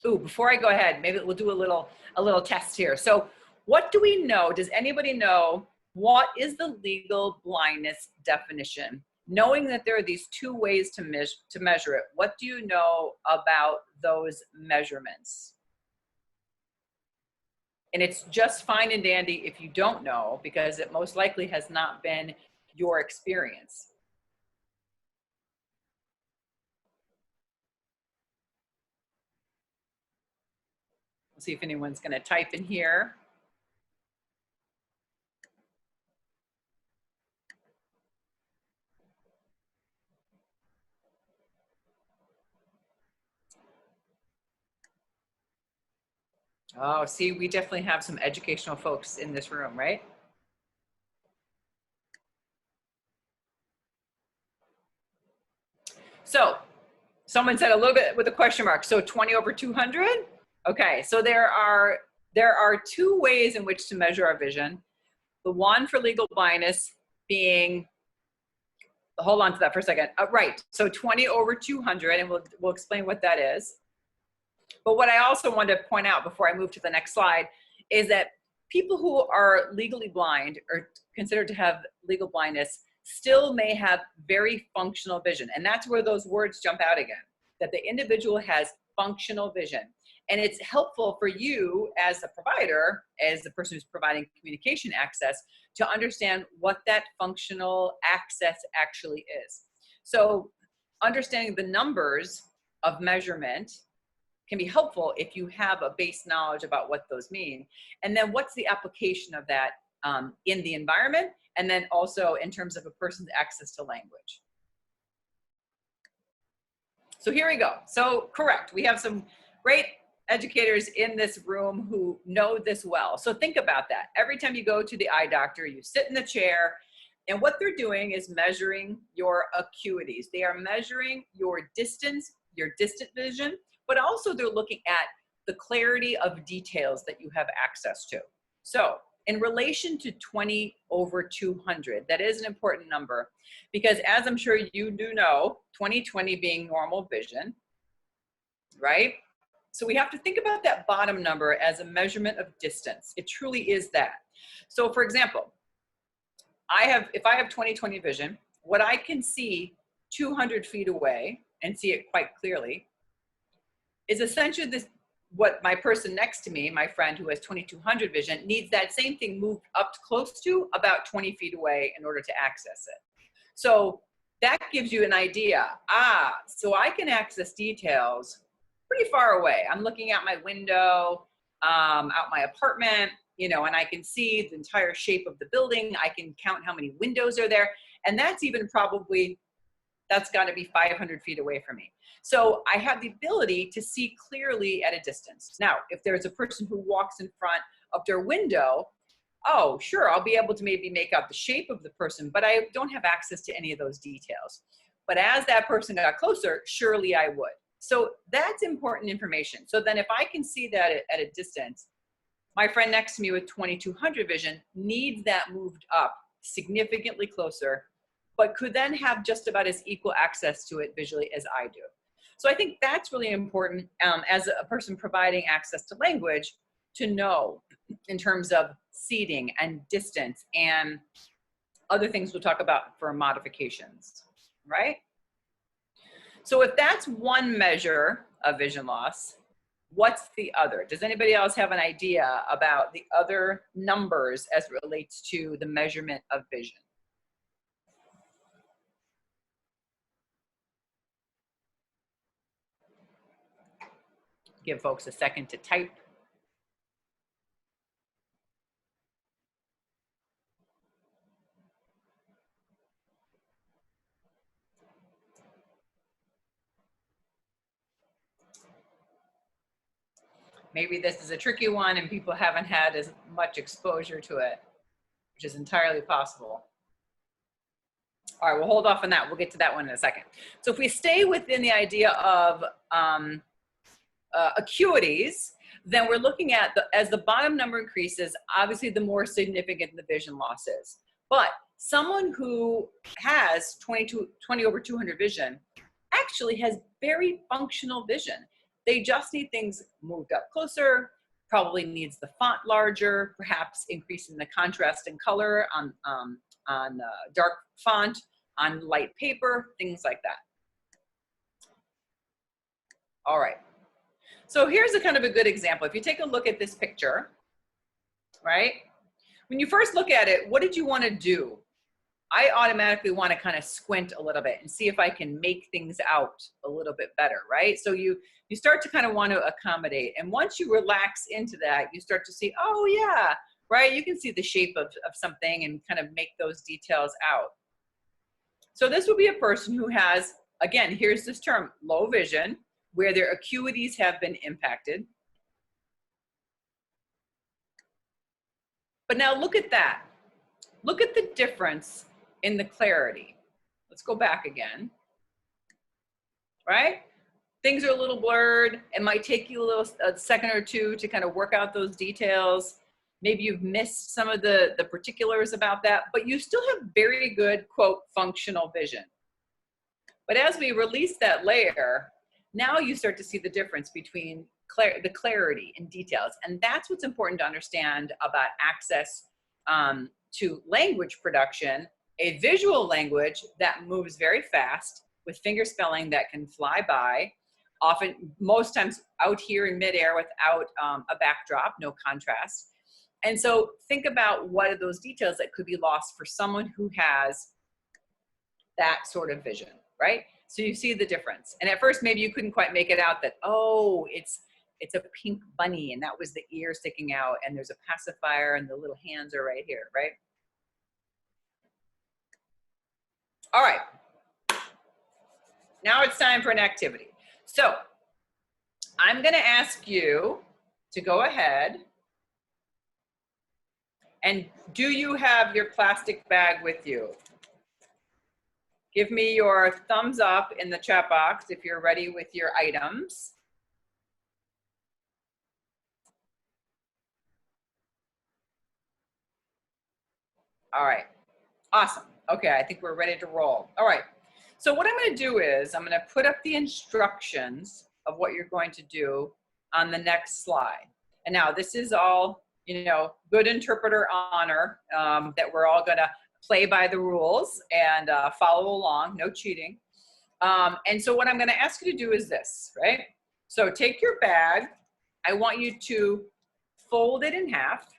Ooh, before I go ahead, maybe we'll do a little test here. So what do we know? Does anybody know what is the legal blindness definition? Knowing that there are these two ways to measure it, what do you know about those measurements? And it's just fine and dandy if you don't know, because it most likely has not been your experience. We'll see if anyone's going to type in here. Oh, see, we definitely have some educational folks in this room, right? So someone said a little bit with a question mark. So 20 over 200? Okay, so there are two ways in which to measure our vision. The one for legal blindness being, hold on to that for a second. Right, so 20 over 200, and we'll explain what that is. But what I also want to point out before I move to the next slide is that people who are legally blind or considered to have legal blindness still may have very functional vision. And that's where those words jump out again, that the individual has functional vision. And it's helpful for you as a provider, as the person who's providing communication access, to understand what that functional access actually is. So understanding the numbers of measurement can be helpful if you have a base knowledge about what those mean. And then what's the application of that in the environment, and then also in terms of a person's access to language. So here we go. So correct, we have some great educators in this room who know this well. So think about that. Every time you go to the eye doctor, you sit in the chair, and what they're doing is measuring your acuities. They are measuring your distance, your distant vision, but also they're looking at the clarity of details that you have access to. So in relation to 20 over 200, that is an important number, because as I'm sure you do know, 20/20 being normal vision, right? So we have to think about that bottom number as a measurement of distance. It truly is that. So for example, if I have 20/20 vision, what I can see 200 feet away and see it quite clearly is essentially this, what my person next to me, my friend who has 2200 vision, needs that same thing moved up close to about 20 feet away in order to access it. So that gives you an idea. So I can access details pretty far away. I'm looking out my window, out my apartment, you know, and I can see the entire shape of the building. I can count how many windows are there. And that's even probably, that's got to be 500 feet away from me. So I have the ability to see clearly at a distance. Now, if there's a person who walks in front of their window, oh, sure, I'll be able to maybe make out the shape of the person, but I don't have access to any of those details. But as that person got closer, surely I would. So that's important information. So then if I can see that at a distance, my friend next to me with 2200 vision needs that moved up significantly closer, but could then have just about as equal access to it visually as I do. So I think that's really important as a person providing access to language. to know in terms of seating and distance and other things we'll talk about for modifications, right? So if that's one measure of vision loss, what's the other? Does anybody else have an idea about the other numbers as it relates to the measurement of vision? Give folks a second to type. Maybe this is a tricky one and people haven't had as much exposure to it, which is entirely possible. All right, we'll hold off on that. We'll get to that one in a second. So if we stay within the idea of acuities, then we're looking at, as the bottom number increases, obviously the more significant the vision loss is. But someone who has 20 over 200 vision actually has very functional vision. They just need things moved up closer, probably needs the font larger, perhaps increasing the contrast and color on dark font, on light paper, things like that. All right. So here's a kind of a good example. If you take a look at this picture, right? When you first look at it, what did you want to do? I automatically want to kind of squint a little bit and see if I can make things out a little bit better, right? So you start to kind of want to accommodate. And once you relax into that, you start to see, oh yeah, right? You can see the shape of something and kind of make those details out. So this would be a person who has, again, here's this term, low vision, where their acuities have been impacted. But now look at that. Look at the difference in the clarity. Let's go back again, right? Things are a little blurred. It might take you a second or two to kind of work out those details. Maybe you've missed some of the particulars about that, but you still have very good, quote, functional vision. But as we release that layer, now you start to see the difference between the clarity and details. And that's what's important to understand about access to language production, a visual language that moves very fast with finger spelling that can fly by, often, most times out here in midair without a backdrop, no contrast. And so think about what are those details that could be lost for someone who has that sort of vision, right? So you see the difference. And at first, maybe you couldn't quite make it out that, oh, it's a pink bunny and that was the ear sticking out and there's a pacifier and the little hands are right here, right? All right. Now it's time for an activity. So I'm gonna ask you to go ahead and do you have your plastic bag with you? Give me your thumbs up in the chat box if you're ready with your items. All right, awesome. Okay, I think we're ready to roll. All right, so what I'm gonna do is I'm gonna put up the instructions of what you're going to do on the next slide. And now this is all, you know, good interpreter honor, that we're all gonna play by the rules and follow along, no cheating. And so what I'm gonna ask you to do is this, right? So take your bag, I want you to fold it in half,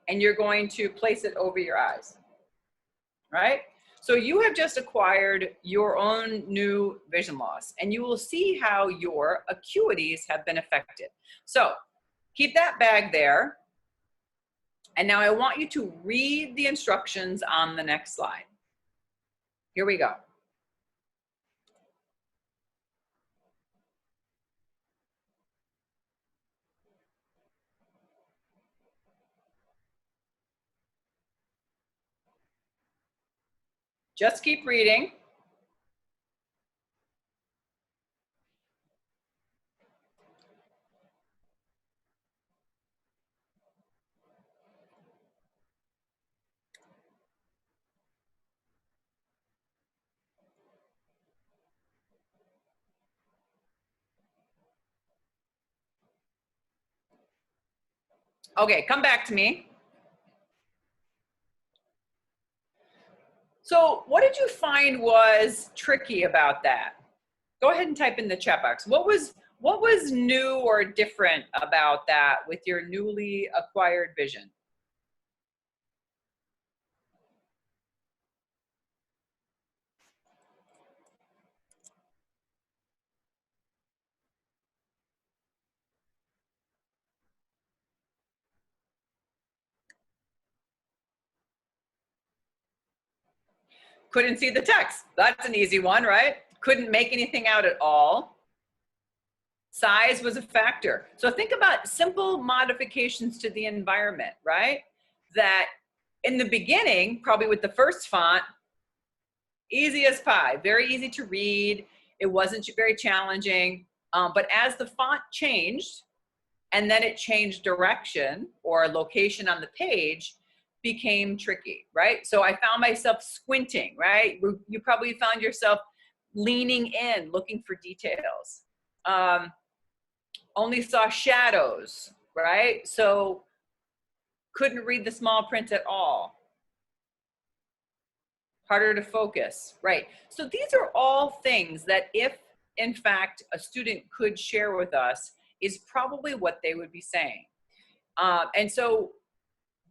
and you're going to place it over your eyes, right? So you have just acquired your own new vision loss, and you will see how your acuities have been affected. So keep that bag there. And now I want you to read the instructions on the next slide. Here we go. Just keep reading. Okay, come back to me. So what did you find was tricky about that? Go ahead and type in the chat box. What was new or different about that with your newly acquired vision? Couldn't see the text. That's an easy one, right? Couldn't make anything out at all. Size was a factor. So think about simple modifications to the environment, right? That in the beginning, probably with the first font, easy as pie, very easy to read. It wasn't very challenging. But as the font changed, and then it changed direction or location on the page, became tricky, right? So I found myself squinting, right? You probably found yourself leaning in, looking for details. Only saw shadows, right? So couldn't read the small print at all. Harder to focus, right? So these are all things that if, in fact, a student could share with us, is probably what they would be saying. And so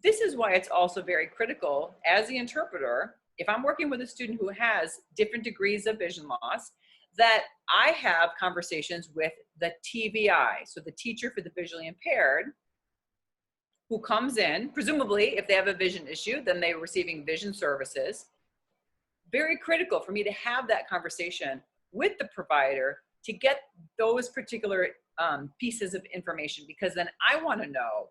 this is why it's also very critical as the interpreter, if I'm working with a student who has different degrees of vision loss, that I have conversations with the TVI, so the teacher for the visually impaired, who comes in, presumably if they have a vision issue, then they're receiving vision services. Very critical for me to have that conversation with the provider to get those particular pieces of information, because then I want to know,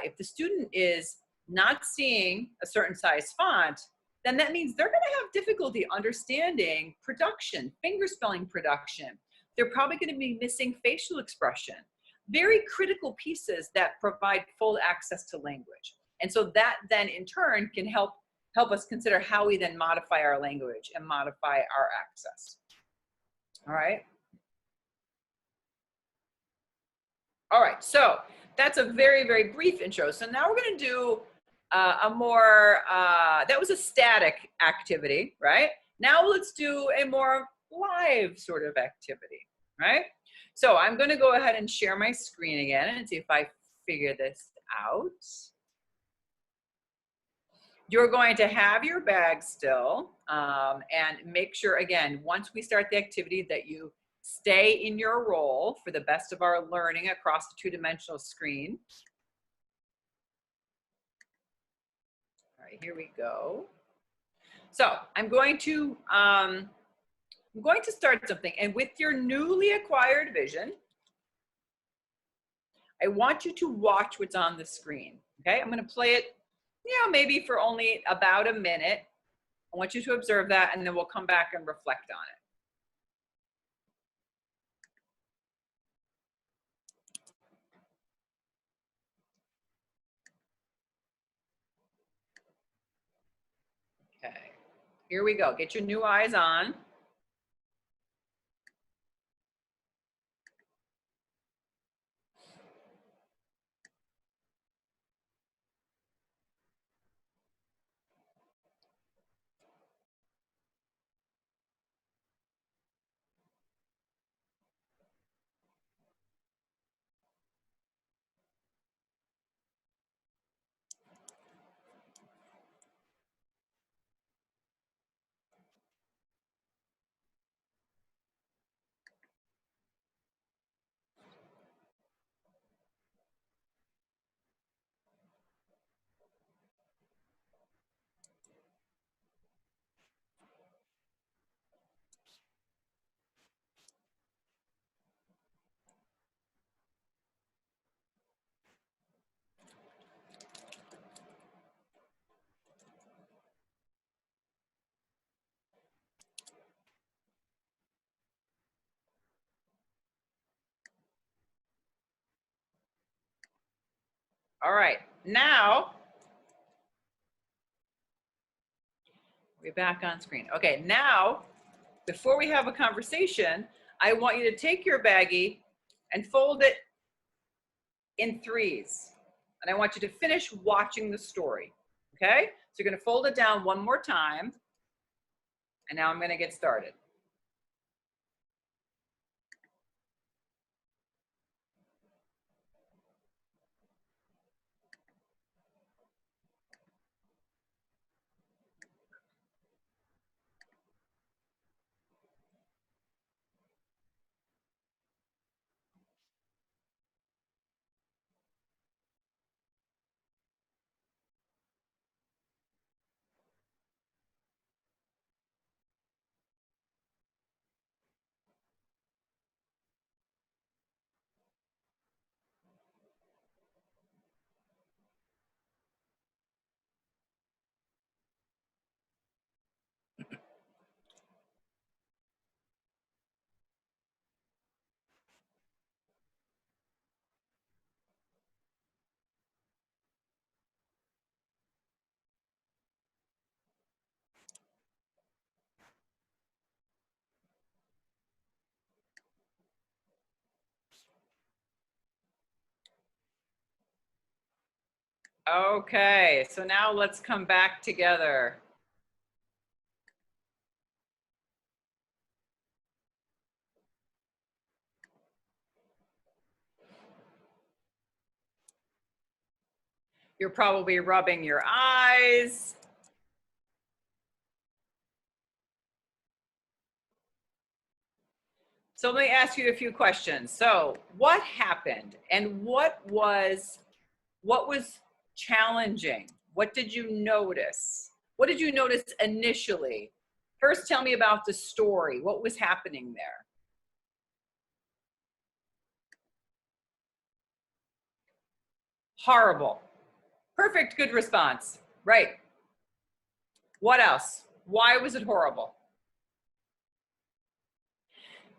if the student is not seeing a certain size font, then that means they're going to have difficulty understanding production, finger spelling production. They're probably going to be missing facial expression. Very critical pieces that provide full access to language. And so that then in turn can help us consider how we then modify our language and modify our access. All right. All right, so that's a very, very brief intro. So now we're going to do a more, that was a static activity, right? Now let's do a more live sort of activity, right? So I'm going to go ahead and share my screen again and see if I figure this out. You're going to have your bag still, and make sure, again, once we start the activity, that you stay in your role for the best of our learning across the two-dimensional screen. All right, here we go. So I'm going to start something, and with your newly acquired vision, I want you to watch what's on the screen. Okay, I'm going to play it, maybe for only about a minute. I want you to observe that, and then we'll come back and reflect on it. Okay, here we go. Get your new eyes on. All right, now we're back on screen. Okay, now, before we have a conversation, I want you to take your baggie and fold it in threes. and I want you to finish watching the story, okay? So you're gonna fold it down one more time, and now I'm gonna get started. Okay, so now let's come back together. You're probably rubbing your eyes. So let me ask you a few questions. So what happened and what was challenging? What did you notice? What did you notice initially? First, tell me about the story. What was happening there? Horrible. Perfect, good response. Right. What else? Why was it horrible?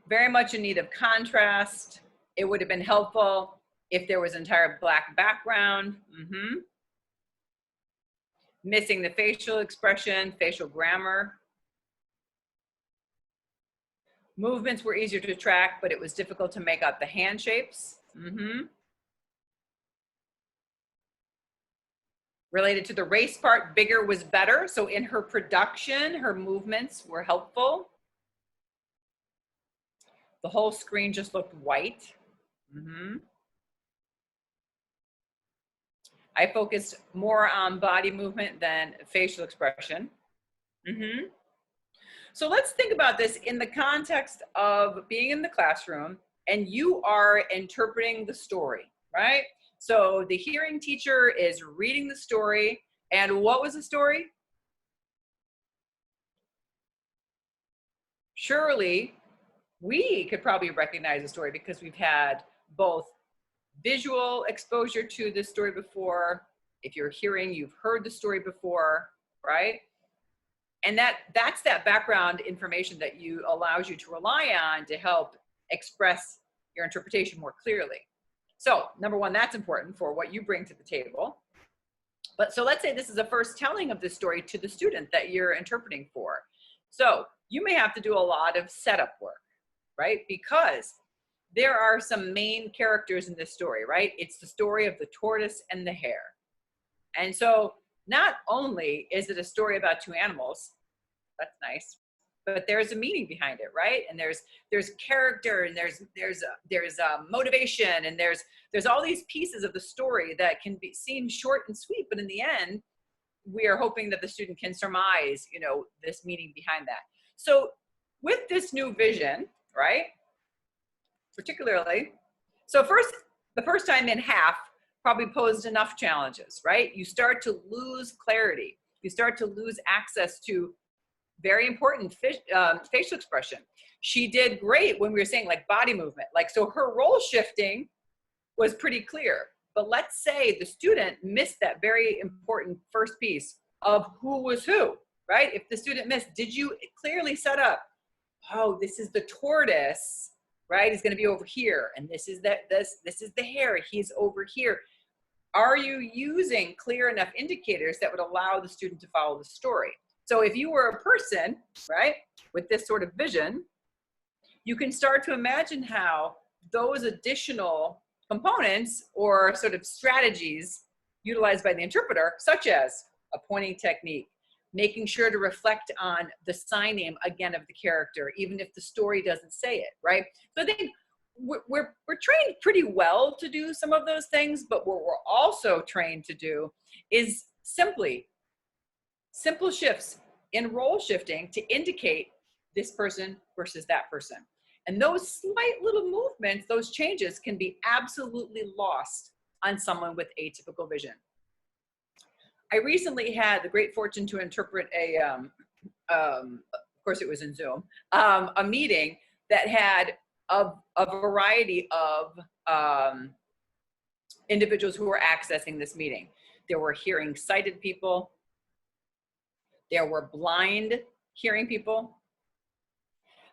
Very much in need of contrast. It would have been helpful if there was an entire black background. Missing the facial expression, facial grammar. Movements were easier to track, but it was difficult to make out the hand shapes. Related to the race part, bigger was better. So in her production, her movements were helpful. The whole screen just looked white. I focused more on body movement than facial expression. So let's think about this in the context of being in the classroom and you are interpreting the story, right? So the hearing teacher is reading the story, and what was the story? Surely we could probably recognize the story because we've had both visual exposure to this story before. If you're hearing, you've heard the story before, right? And that's that background information that allows you to rely on to help express your interpretation more clearly. So number one, that's important for what you bring to the table. But so let's say this is the first telling of this story to the student that you're interpreting for. So you may have to do a lot of setup work, right? Because there are some main characters in this story, right? It's the story of the tortoise and the hare. And so not only is it a story about two animals, that's nice, but there's a meaning behind it, right? And there's character, and there's motivation, and there's all these pieces of the story that can seem short and sweet, but in the end, we are hoping that the student can surmise, this meaning behind that. So with this new vision, right? Particularly, so the first time in half probably posed enough challenges, right? You start to lose clarity. You start to lose access to very important facial expression. She did great when we were saying like body movement, so her role shifting was pretty clear. But let's say the student missed that very important first piece of who was who, right? If the student missed, did you clearly set up, oh, this is the tortoise, right? He's going to be over here, and this is the hare. He's over here. Are you using clear enough indicators that would allow the student to follow the story? So if you were a person, right, with this sort of vision, you can start to imagine how those additional components or sort of strategies utilized by the interpreter, such as a pointing technique, making sure to reflect on the sign name again of the character, even if the story doesn't say it, right? So I think we're trained pretty well to do some of those things, but what we're also trained to do is simple shifts in role shifting to indicate this person versus that person. And those slight little movements, those changes can be absolutely lost on someone with atypical vision. I recently had the great fortune to interpret of course it was in Zoom, a meeting that had a variety of individuals who were accessing this meeting. There were hearing sighted people. There were blind hearing people.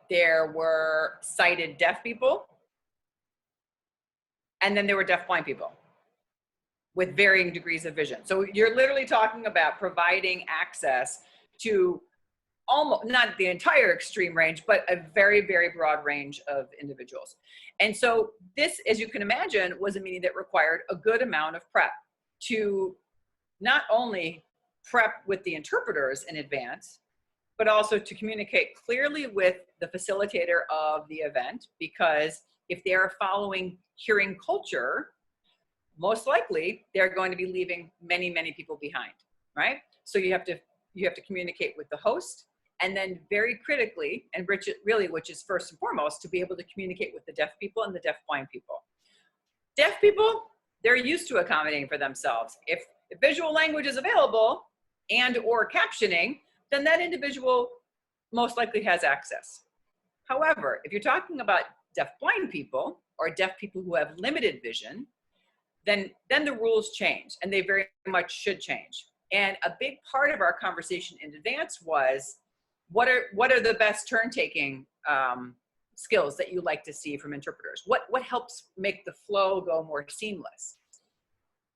There were sighted deaf people. And then there were deafblind people with varying degrees of vision. So you're literally talking about providing access to almost, not the entire extreme range, but a very, very broad range of individuals. And so this, as you can imagine, was a meeting that required a good amount of prep to not only prep with the interpreters in advance, but also to communicate clearly with the facilitator of the event, because if they are following hearing culture, most likely they're going to be leaving many, many people behind, right? So you have to communicate with the host, and then very critically, and which is first and foremost, to be able to communicate with the deaf people and the deafblind people. Deaf people, they're used to accommodating for themselves. If visual language is available and or captioning, then that individual most likely has access. However, if you're talking about deafblind people or deaf people who have limited vision, then the rules change, and they very much should change. And a big part of our conversation in advance was, what are the best turn-taking skills that you like to see from interpreters? What helps make the flow go more seamless?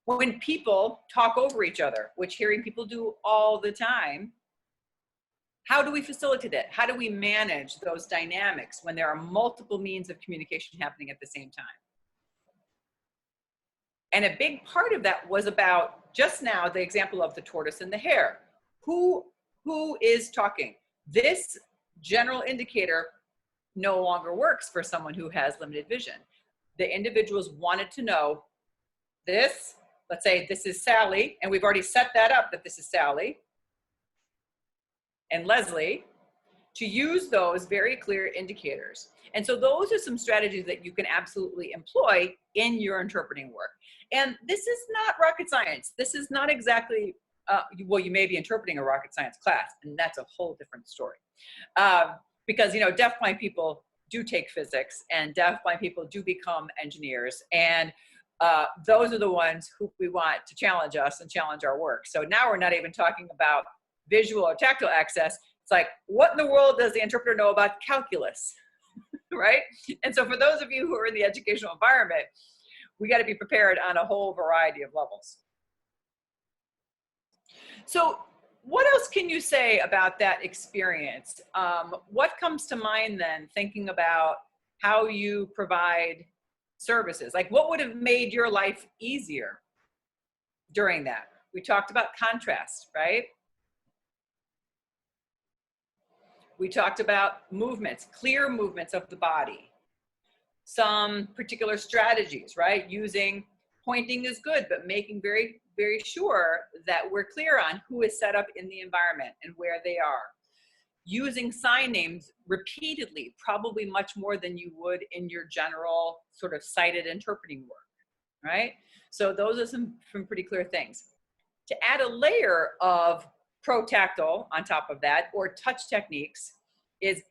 When people talk over each other, which hearing people do all the time, how do we facilitate it? How do we manage those dynamics when there are multiple means of communication happening at the same time? And a big part of that was about, just now, the example of the tortoise and the hare. Who is talking? This general indicator no longer works for someone who has limited vision. The individuals wanted to know this, let's say this is Sally, and we've already set that up that this is Sally and Leslie, to use those very clear indicators. And so those are some strategies that you can absolutely employ in your interpreting work. And this is not rocket science. This is not exactly, well, you may be interpreting a rocket science class, and that's a whole different story. Because, you know, deafblind people do take physics, and deafblind people do become engineers. And those are the ones who we want to challenge us and challenge our work. So now we're not even talking about visual or tactile access. It's like, what in the world does the interpreter know about calculus, right? And so for those of you who are in the educational environment, we got to be prepared on a whole variety of levels. So what else can you say about that experience? What comes to mind then, thinking about how you provide services? Like, what would have made your life easier during that? We talked about contrast, right? We talked about movements, clear movements of the body. Some particular strategies, right? Using pointing is good, but making very, very sure that we're clear on who is set up in the environment and where they are. Using sign names repeatedly, probably much more than you would in your general sort of sighted interpreting work, right? So those are some pretty clear things. To add a layer of protactile on top of that, or touch techniques, is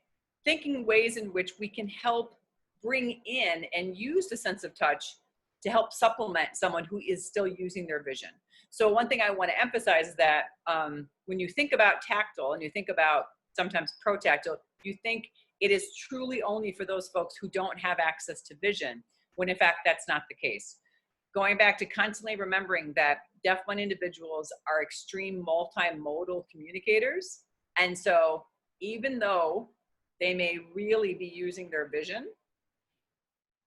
thinking ways in which we can help bring in and use the sense of touch to help supplement someone who is still using their vision. So one thing I want to emphasize is that when you think about tactile and you think about sometimes protactile, you think it is truly only for those folks who don't have access to vision, when in fact that's not the case. Going back to constantly remembering that deafblind individuals are extreme multimodal communicators. And so even though they may really be using their vision,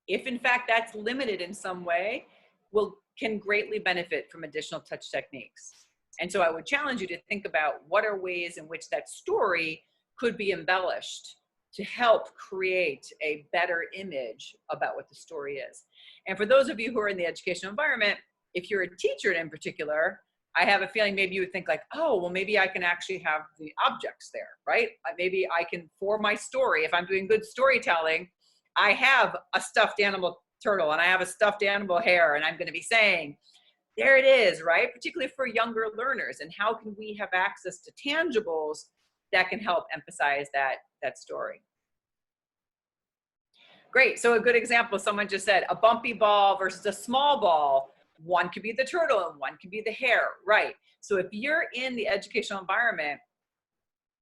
if in fact that's limited in some way, we'll can greatly benefit from additional touch techniques. And so I would challenge you to think about what are ways in which that story could be embellished to help create a better image about what the story is. And for those of you who are in the educational environment, if you're a teacher in particular, I have a feeling maybe you would think like, oh, well, maybe I can actually have the objects there, right? Maybe I can, for my story, if I'm doing good storytelling, I have a stuffed animal turtle and I have a stuffed animal hare, and I'm going to be saying, there it is, right? Particularly for younger learners. And how can we have access to tangibles that can help emphasize that story? Great. So a good example, someone just said a bumpy ball versus a small ball. One could be the turtle and one could be the hare, right? So if you're in the educational environment,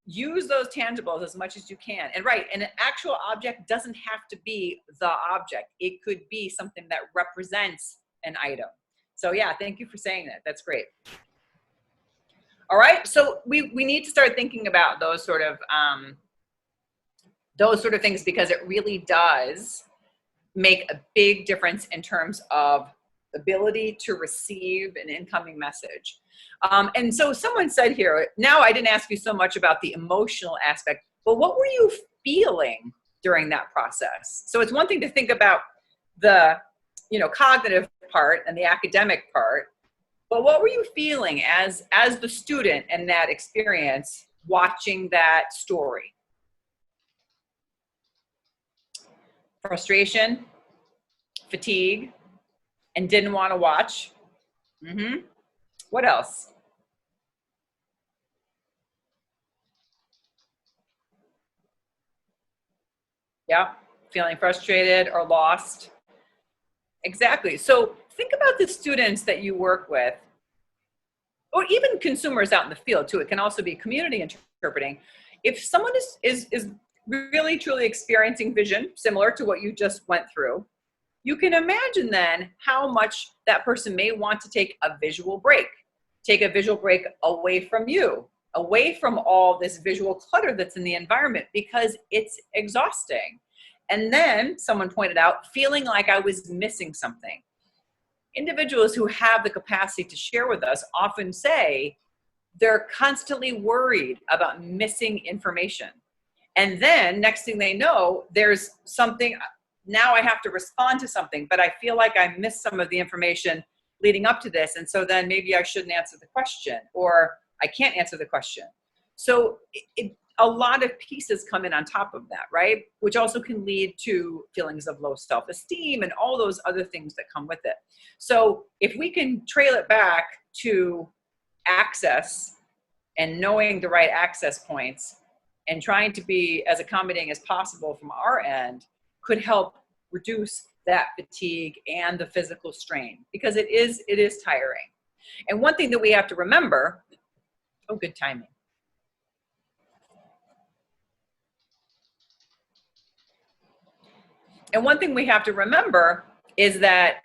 use those tangibles as much as you can. And right, and an actual object doesn't have to be the object. It could be something that represents an item. So yeah, thank you for saying that. That's great. All right, so we need to start thinking about those sort of things, because it really does make a big difference in terms of ability to receive an incoming message. And so someone said here, now I didn't ask you so much about the emotional aspect, but what were you feeling during that process? So it's one thing to think about the, cognitive part and the academic part, but what were you feeling as the student in that experience watching that story? Frustration, fatigue, and didn't want to watch. What else? Yeah, feeling frustrated or lost. Exactly. So think about the students that you work with, or even consumers out in the field too. It can also be community interpreting. If someone is really truly experiencing vision similar to what you just went through, you can imagine then how much that person may want to take a visual break away from you, away from all this visual clutter that's in the environment, because it's exhausting. And then someone pointed out, feeling like I was missing something. Individuals who have the capacity to share with us often say they're constantly worried about missing information. And then next thing they know, there's something, now I have to respond to something, but I feel like I missed some of the information leading up to this. And so then maybe I shouldn't answer the question, or I can't answer the question. So a lot of pieces come in on top of that, right? Which also can lead to feelings of low self-esteem and all those other things that come with it. So if we can trail it back to access and knowing the right access points and trying to be as accommodating as possible from our end, could help reduce that fatigue and the physical strain, because it is tiring. And one thing that we have to remember, oh, good timing. And one thing we have to remember is that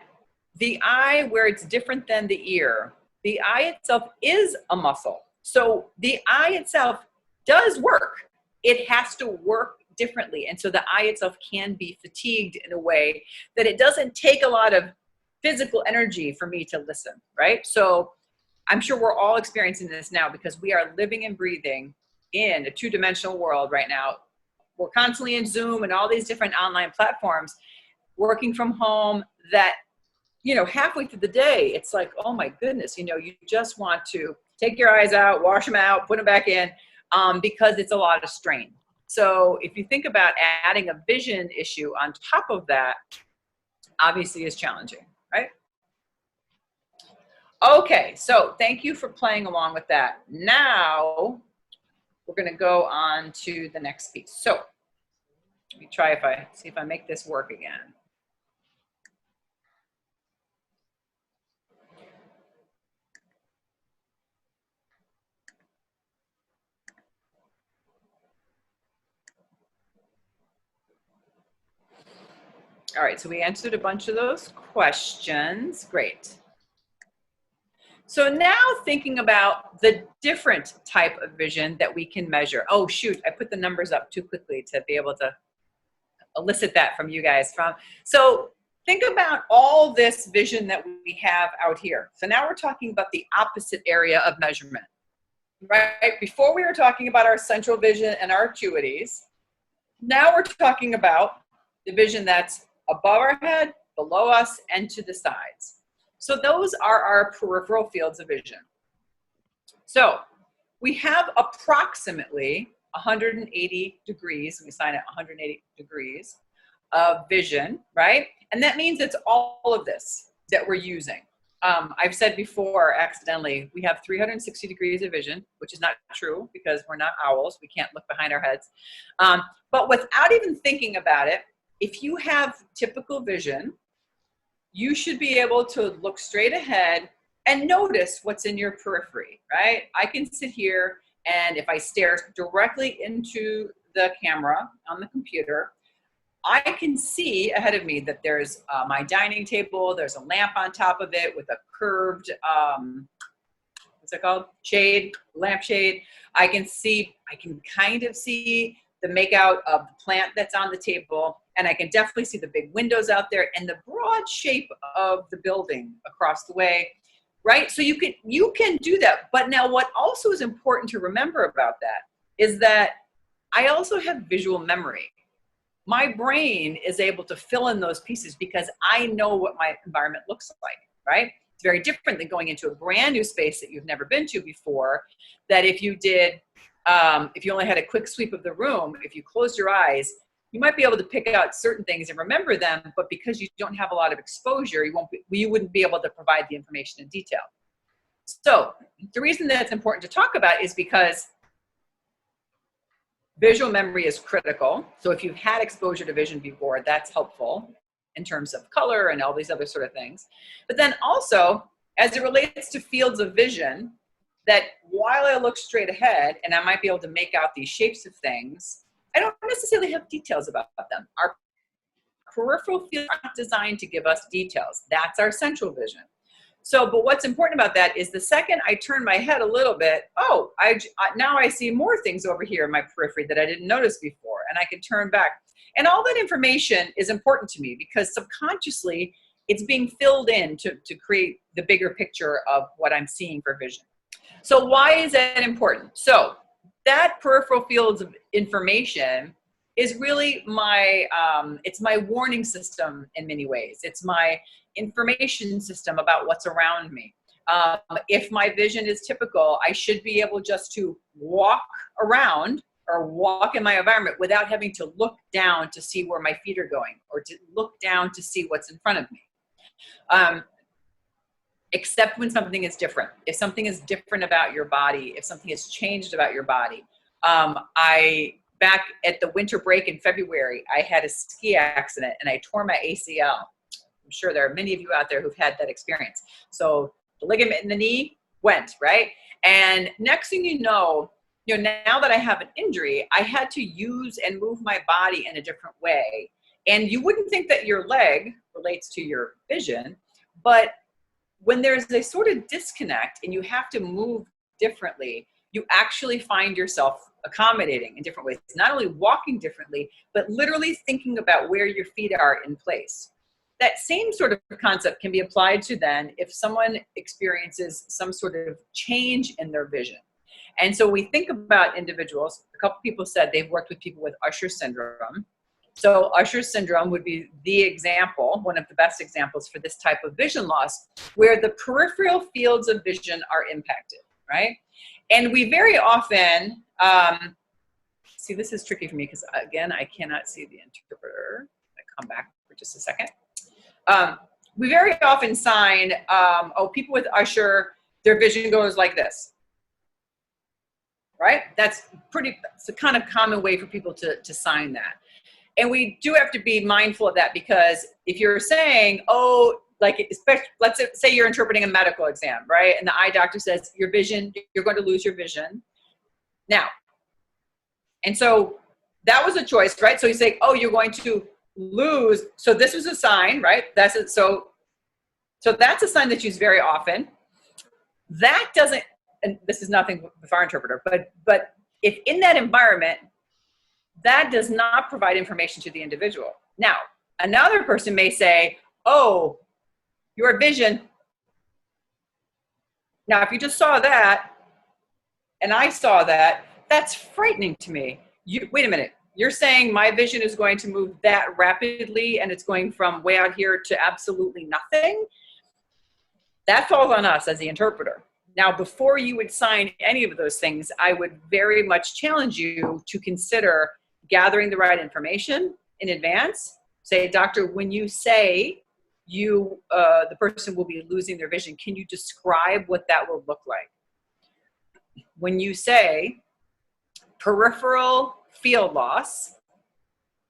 the eye, where it's different than the ear, the eye itself is a muscle. So the eye itself does work. It has to work differently. And so the eye itself can be fatigued in a way that it doesn't take a lot of physical energy for me to listen, right? So I'm sure we're all experiencing this now, because we are living and breathing in a two-dimensional world right now. We're constantly in Zoom and all these different online platforms, working from home, that, halfway through the day, it's like, oh my goodness, you just want to take your eyes out, wash them out, put them back in, because it's a lot of strain. So if you think about adding a vision issue on top of that, obviously is challenging, right? Okay, so thank you for playing along with that. Now we're going to go on to the next piece. So let me try see if I make this work again. All right, so we answered a bunch of those questions. Great. So now thinking about the different type of vision that we can measure. Oh, shoot, I put the numbers up too quickly to be able to elicit that from you guys. So think about all this vision that we have out here. So now we're talking about the opposite area of measurement, right? Before we were talking about our central vision and our acuities. Now we're talking about the vision that's above our head, below us, and to the sides. So those are our peripheral fields of vision. So we have approximately 180 degrees, we sign at 180 degrees of vision, right? And that means it's all of this that we're using. I've said before, accidentally, we have 360 degrees of vision, which is not true because we're not owls. We can't look behind our heads. But without even thinking about it, if you have typical vision, you should be able to look straight ahead and notice what's in your periphery, right? I can sit here, and if I stare directly into the camera on the computer, I can see ahead of me that there's my dining table, there's a lamp on top of it with a curved, what's it called? Shade, lampshade. I can kind of see the makeout of the plant that's on the table, and I can definitely see the big windows out there and the broad shape of the building across the way, right? So you can do that. But now what also is important to remember about that is that I also have visual memory. My brain is able to fill in those pieces because I know what my environment looks like, right? It's very different than going into a brand new space that you've never been to before, that if you only had a quick sweep of the room, if you closed your eyes, you might be able to pick out certain things and remember them, but because you don't have a lot of exposure, you wouldn't be able to provide the information in detail. So the reason that it's important to talk about is because visual memory is critical. So if you've had exposure to vision before, that's helpful in terms of color and all these other sort of things. But then also, as it relates to fields of vision, that while I look straight ahead and I might be able to make out these shapes of things, I don't necessarily have details about them. Our peripheral fields are not designed to give us details. That's our central vision. So, but what's important about that is the second I turn my head a little bit, now I see more things over here in my periphery that I didn't notice before, and I can turn back. And all that information is important to me because subconsciously it's being filled in to create the bigger picture of what I'm seeing for vision. So why is that important? So that peripheral fields of information is really it's my warning system in many ways. It's my information system about what's around me. If my vision is typical, I should be able just to walk around or walk in my environment without having to look down to see where my feet are going or to look down to see what's in front of me. Except when something is different. If something is different about your body, if something has changed about your body. Back at the winter break in February, I had a ski accident and I tore my ACL. I'm sure there are many of you out there who've had that experience. So the ligament in the knee went, right? And next thing you know, now that I have an injury, I had to use and move my body in a different way. And you wouldn't think that your leg relates to your vision, but when there's a sort of disconnect and you have to move differently, you actually find yourself accommodating in different ways, not only walking differently, but literally thinking about where your feet are in place. That same sort of concept can be applied to then if someone experiences some sort of change in their vision. And so we think about individuals, a couple people said they've worked with people with Usher syndrome. So Usher syndrome would be the example, one of the best examples for this type of vision loss, where the peripheral fields of vision are impacted, right? And we very often, see, this is tricky for me because, again, I cannot see the interpreter. I come back for just a second. We very often sign, people with Usher, their vision goes like this, right? It's a kind of common way for people to sign that. And we do have to be mindful of that because if you're saying, especially, let's say you're interpreting a medical exam, right? And the eye doctor says, your vision, you're going to lose your vision. Now, and so that was a choice, right? So you say, you're going to lose. So this was a sign, right? That's it. So that's a sign that's used very often. That doesn't, and this is nothing with our interpreter, but if in that environment, that does not provide information to the individual. Now, another person may say, oh, your vision. Now, if you just saw that, and I saw that, that's frightening to me. Wait a minute. You're saying my vision is going to move that rapidly and it's going from way out here to absolutely nothing? That falls on us as the interpreter. Now, before you would sign any of those things, I would very much challenge you to consider gathering the right information in advance. Say, doctor, when you say the person will be losing their vision, can you describe what that will look like? When you say peripheral field loss,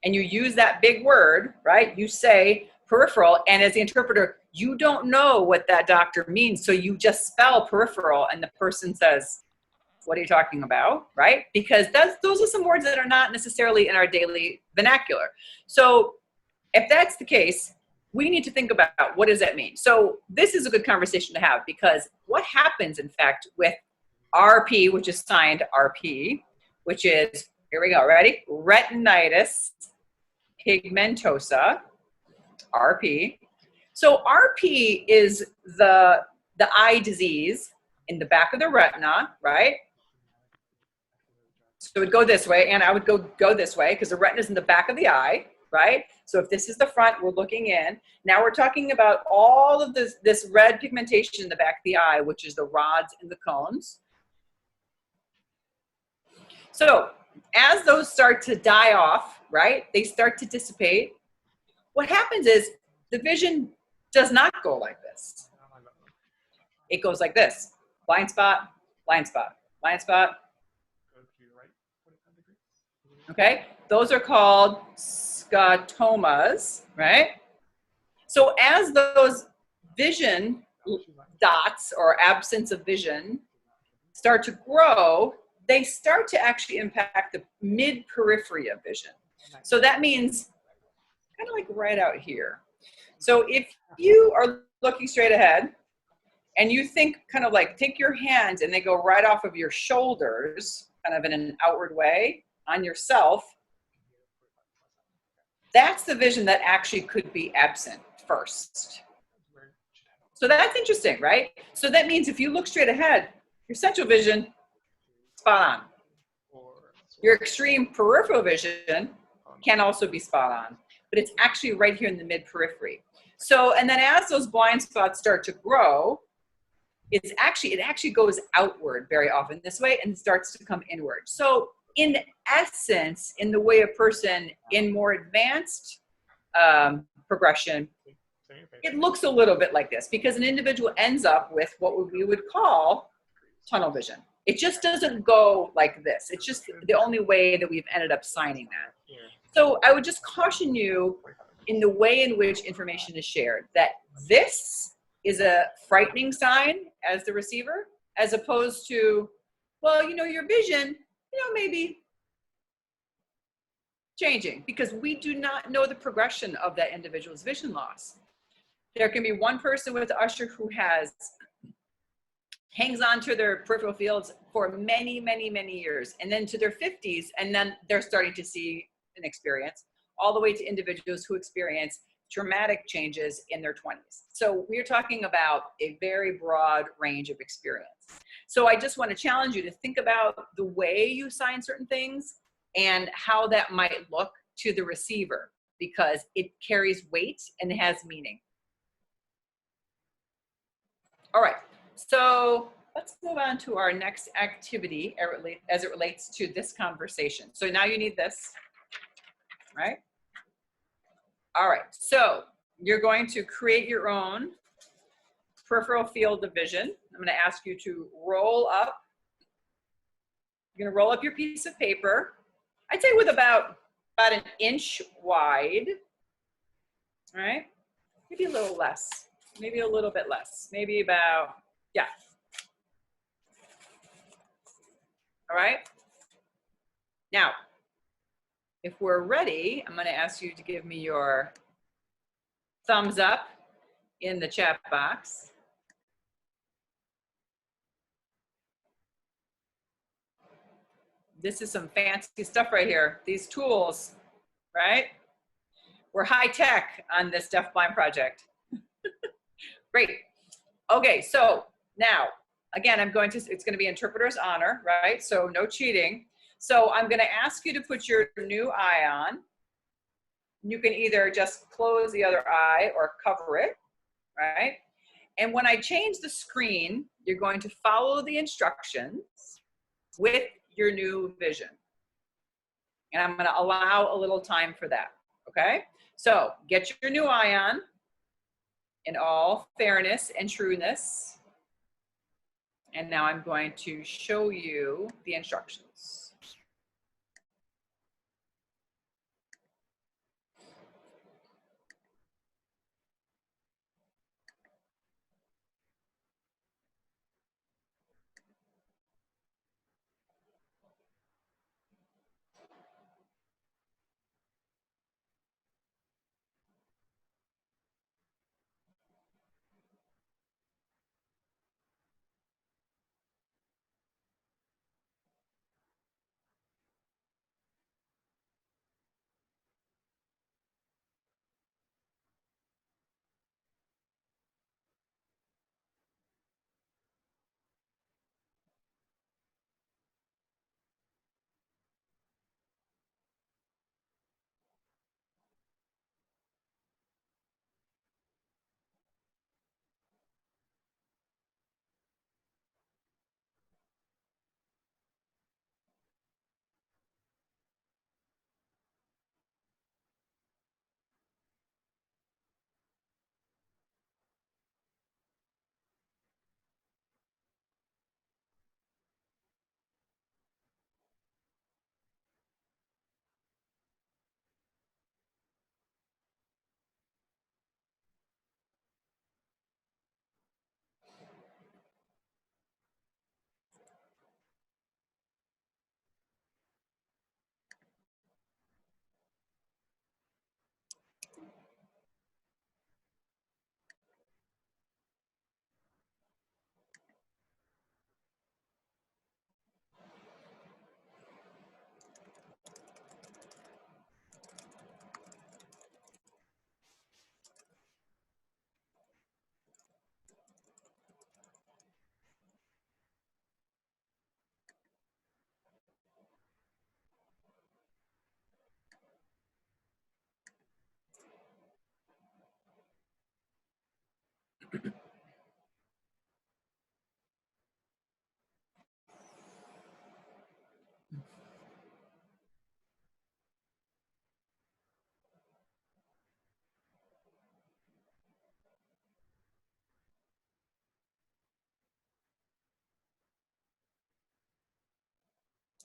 and you use that big word, right? You say peripheral, and as the interpreter, you don't know what that doctor means, so you just spell peripheral, and the person says, what are you talking about, right? Because those are some words that are not necessarily in our daily vernacular. So if that's the case, we need to think about what does that mean? So this is a good conversation to have, because what happens, in fact, with RP, which is signed RP, which is, here we go, ready? Retinitis pigmentosa, RP. So RP is the eye disease in the back of the retina, right? So it would go this way, and I would go this way because the retina is in the back of the eye, right? So if this is the front, we're looking in. Now we're talking about all of this red pigmentation in the back of the eye, which is the rods and the cones. So as those start to die off, right, they start to dissipate. What happens is the vision does not go like this. It goes like this: blind spot, blind spot, blind spot. Okay, those are called scotomas, right? So as those vision dots or absence of vision start to grow, they start to actually impact the mid-periphery of vision. So that means kind of like right out here. So if you are looking straight ahead and you think kind of like, take your hands and they go right off of your shoulders, kind of in an outward way on yourself, that's the vision that actually could be absent first. So that's interesting, right? So that means if you look straight ahead, your central vision, spot on. Your extreme peripheral vision can also be spot on, but it's actually right here in the mid-periphery. So, and then as those blind spots start to grow, it actually goes outward very often this way and starts to come inward. So in essence, in the way a person in more advanced progression, it looks a little bit like this, because an individual ends up with what we would call tunnel vision. It just doesn't go like this. It's just the only way that we've ended up signing that. So I would just caution you in the way in which information is shared, that this is a frightening sign as the receiver, as opposed to, well, your vision, maybe changing, because we do not know the progression of that individual's vision loss. There can be one person with Usher who hangs on to their peripheral fields for many, many, many years, and then to their 50s, and then they're starting to see an experience, all the way to individuals who experience dramatic changes in their 20s. So we're talking about a very broad range of experience. So I just want to challenge you to think about the way you sign certain things and how that might look to the receiver, because it carries weight and it has meaning. All right, so let's move on to our next activity as it relates to this conversation. So now you need this, right? All right, so you're going to create your own peripheral field of vision. I'm going to ask you to roll up. You're going to roll up your piece of paper, I'd say with about an inch wide, all right? Maybe a little less, maybe a little bit less, maybe about, yeah. All right? Now, if we're ready, I'm going to ask you to give me your thumbs up in the chat box. This is some fancy stuff right here. These tools, right? we're high tech on this DeafBlind project. Great. Okay, so now, again, it's going to be interpreter's honor, right? So no cheating. So I'm going to ask you to put your new eye on. You can either just close the other eye or cover it, right? And when I change the screen, you're going to follow the instructions with your new vision. And I'm going to allow a little time for that, okay? So get your new eye on in all fairness and trueness. And now I'm going to show you the instructions.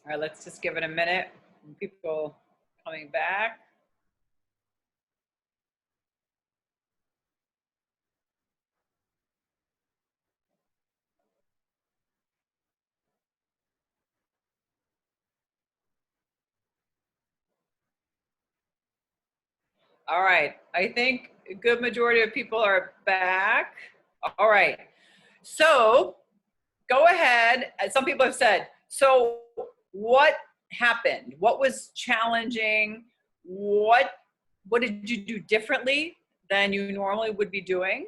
All right, let's just give it a minute. People coming back. All right, I think a good majority of people are back. All right, so go ahead. Some people have said, so what happened? What was challenging? What did you do differently than you normally would be doing?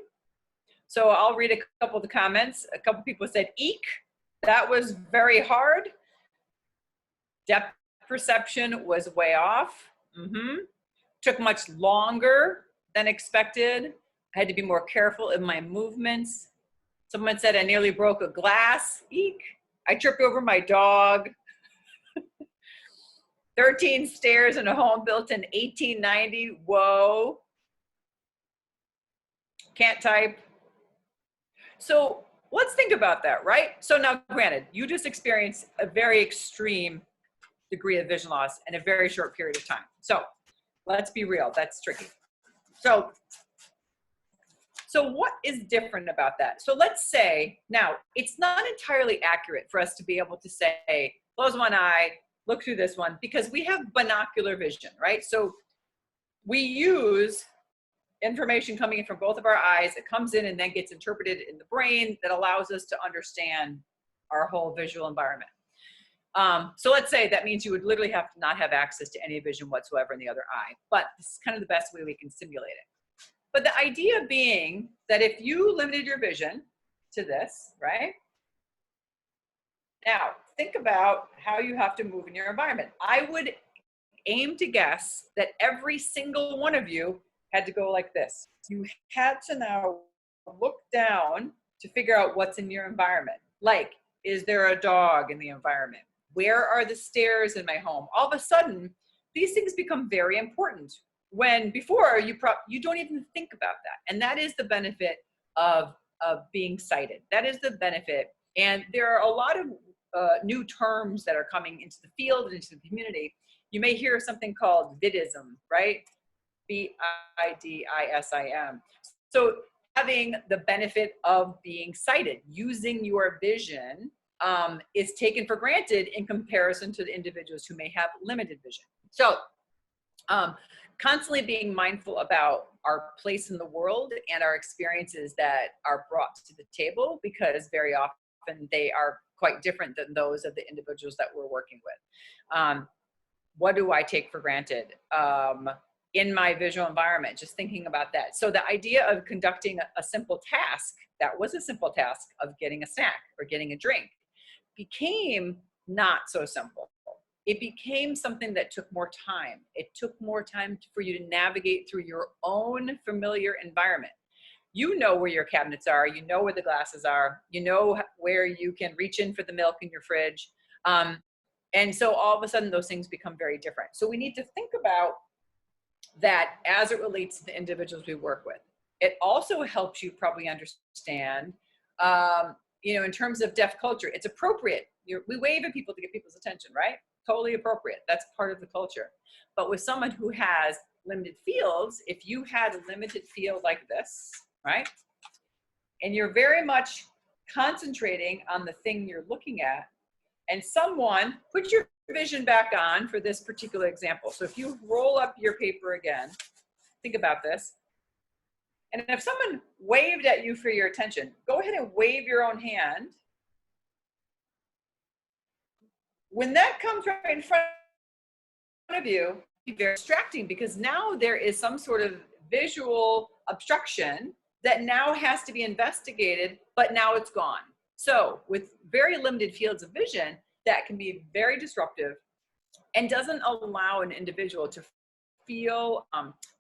So I'll read a couple of the comments. A couple people said, eek, that was very hard. Depth perception was way off. Took much longer than expected. I had to be more careful in my movements. Someone said I nearly broke a glass. Eek. I tripped over my dog. 13 stairs in a home built in 1890. Whoa. Can't type. So let's think about that, right? So now, granted, you just experienced a very extreme degree of vision loss in a very short period of time. So let's be real, that's tricky. So what is different about that? So let's say, now, it's not entirely accurate for us to be able to say, close one eye, look through this one, because we have binocular vision, right? So we use information coming in from both of our eyes. It comes in and then gets interpreted in the brain that allows us to understand our whole visual environment. So let's say that means you would literally have to not have access to any vision whatsoever in the other eye, but this is kind of the best way we can simulate it. But the idea being that if you limited your vision to this, right? Now, think about how you have to move in your environment. I would aim to guess that every single one of you had to go like this. You had to now look down to figure out what's in your environment. Like, is there a dog in the environment? Where are the stairs in my home? All of a sudden, these things become very important when before you don't even think about that. And that is the benefit of being sighted. That is the benefit. And there are a lot of new terms that are coming into the field and into the community. You may hear something called vidism, right? VIDISIM. So having the benefit of being sighted, using your vision is taken for granted in comparison to the individuals who may have limited vision. So constantly being mindful about our place in the world and our experiences that are brought to the table, because very often they are quite different than those of the individuals that we're working with. What do I take for granted in my visual environment? Just thinking about that. So the idea of conducting a simple task, that was a simple task of getting a snack or getting a drink, became not so simple. It became something that took more time. It took more time for you to navigate through your own familiar environment. You know where your cabinets are, you know where the glasses are, you know where you can reach in for the milk in your fridge. And so all of a sudden those things become very different. So we need to think about that as it relates to the individuals we work with. It also helps you probably understand, in terms of deaf culture, it's appropriate. We wave at people to get people's attention, right? Totally appropriate. That's part of the culture. But with someone who has limited fields, if you had a limited field like this, right? And you're very much concentrating on the thing you're looking at, and someone, put your vision back on for this particular example. So if you roll up your paper again, think about this. And if someone waved at you for your attention, go ahead and wave your own hand. When that comes right in front of you, it's very distracting, because now there is some sort of visual obstruction that now has to be investigated, but now it's gone. So with very limited fields of vision, that can be very disruptive and doesn't allow an individual to feel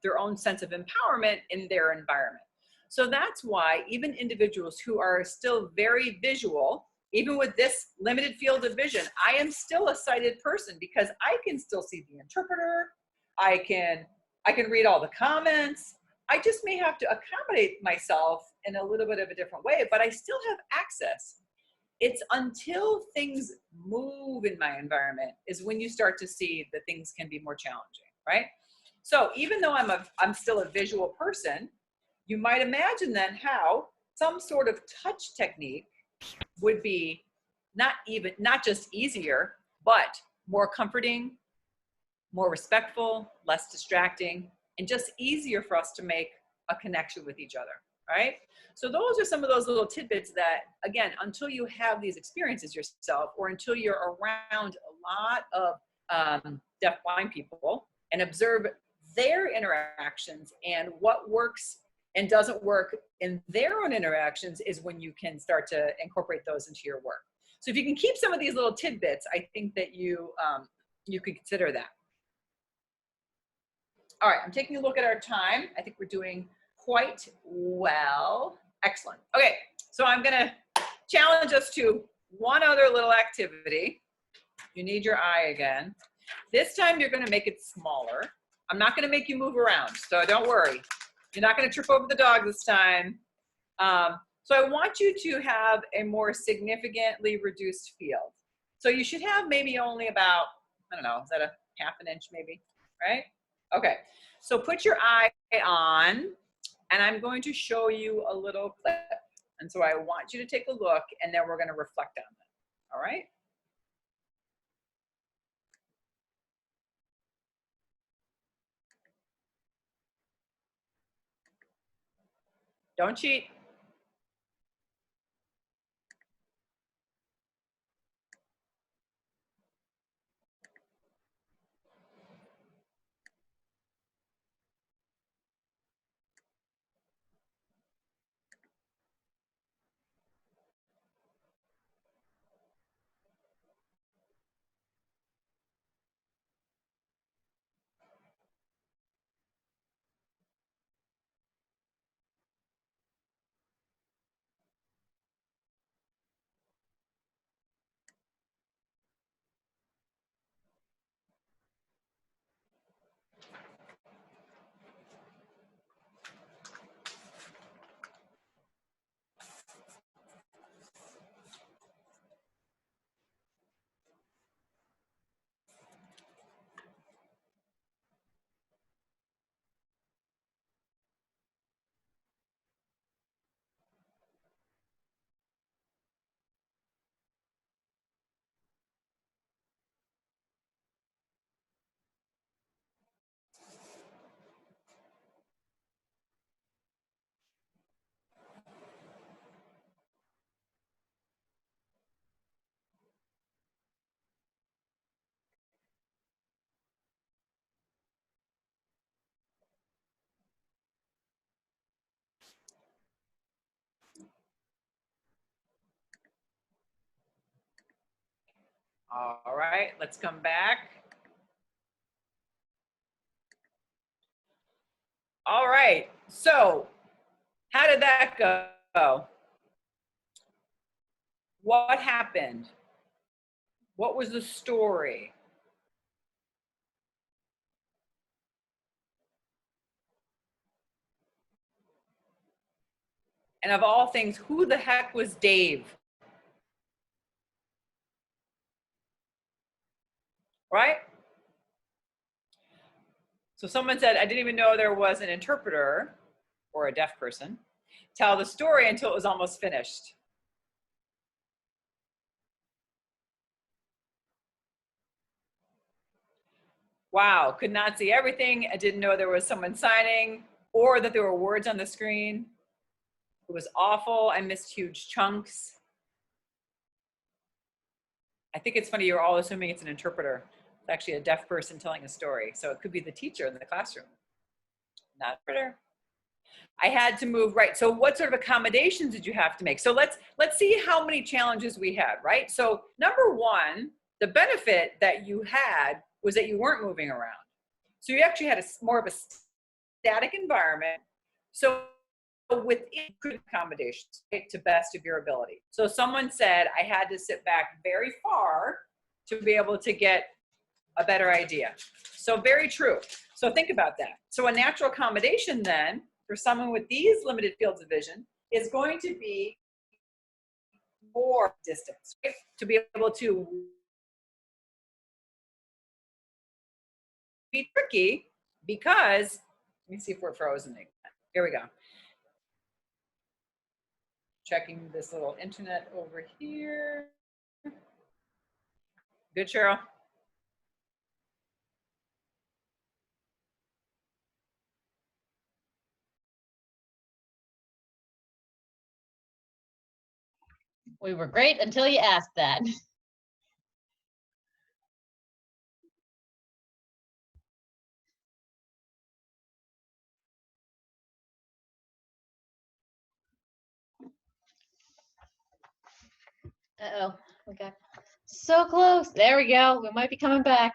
their own sense of empowerment in their environment. So that's why even individuals who are still very visual, even with this limited field of vision, I am still a sighted person because I can still see the interpreter. I can read all the comments. I just may have to accommodate myself in a little bit of a different way, but I still have access. It's until things move in my environment is when you start to see that things can be more challenging, right? So even though I'm still a visual person, you might imagine then how some sort of touch technique would be not just easier, but more comforting, more respectful, less distracting, and just easier for us to make a connection with each other, right? So those are some of those little tidbits that, again, until you have these experiences yourself, or until you're around a lot of deaf-blind people and observe their interactions and what works and doesn't work in their own interactions, is when you can start to incorporate those into your work. So if you can keep some of these little tidbits, I think that you could consider that. All right, I'm taking a look at our time. I think we're doing quite well. Excellent. Okay, so I'm gonna challenge us to one other little activity. You need your eye again. This time you're gonna make it smaller. I'm not gonna make you move around, so don't worry. You're not gonna trip over the dog this time. So I want you to have a more significantly reduced field. So you should have maybe only about, I don't know, is that a half an inch maybe, right? Okay, so put your eye on, and I'm going to show you a little clip. And so I want you to take a look, and then we're gonna reflect on it, all right? Don't cheat. All right, let's come back. All right, so how did that go? What happened? What was the story? And of all things, who the heck was Dave? Right? So someone said, I didn't even know there was an interpreter or a deaf person tell the story until it was almost finished. Wow, could not see everything. I didn't know there was someone signing or that there were words on the screen. It was awful. I missed huge chunks. I think it's funny, you're all assuming it's an interpreter. It's actually a deaf person telling a story. So it could be the teacher in the classroom, not interpreter. I had to move, right. So what sort of accommodations did you have to make? So let's see how many challenges we had, right? So number one, the benefit that you had was that you weren't moving around. So you actually had more of a static environment. So within good accommodations, right, to best of your ability. So someone said I had to sit back very far to be able to get a better idea. So very true. So think about that. So a natural accommodation then for someone with these limited fields of vision is going to be more distance, right? To be able to be tricky because, let me see if we're frozen again. Here we go. Checking this little internet over here. Good, Cheryl? We were great until you asked that. Uh-oh, we got so close. There we go. We might be coming back.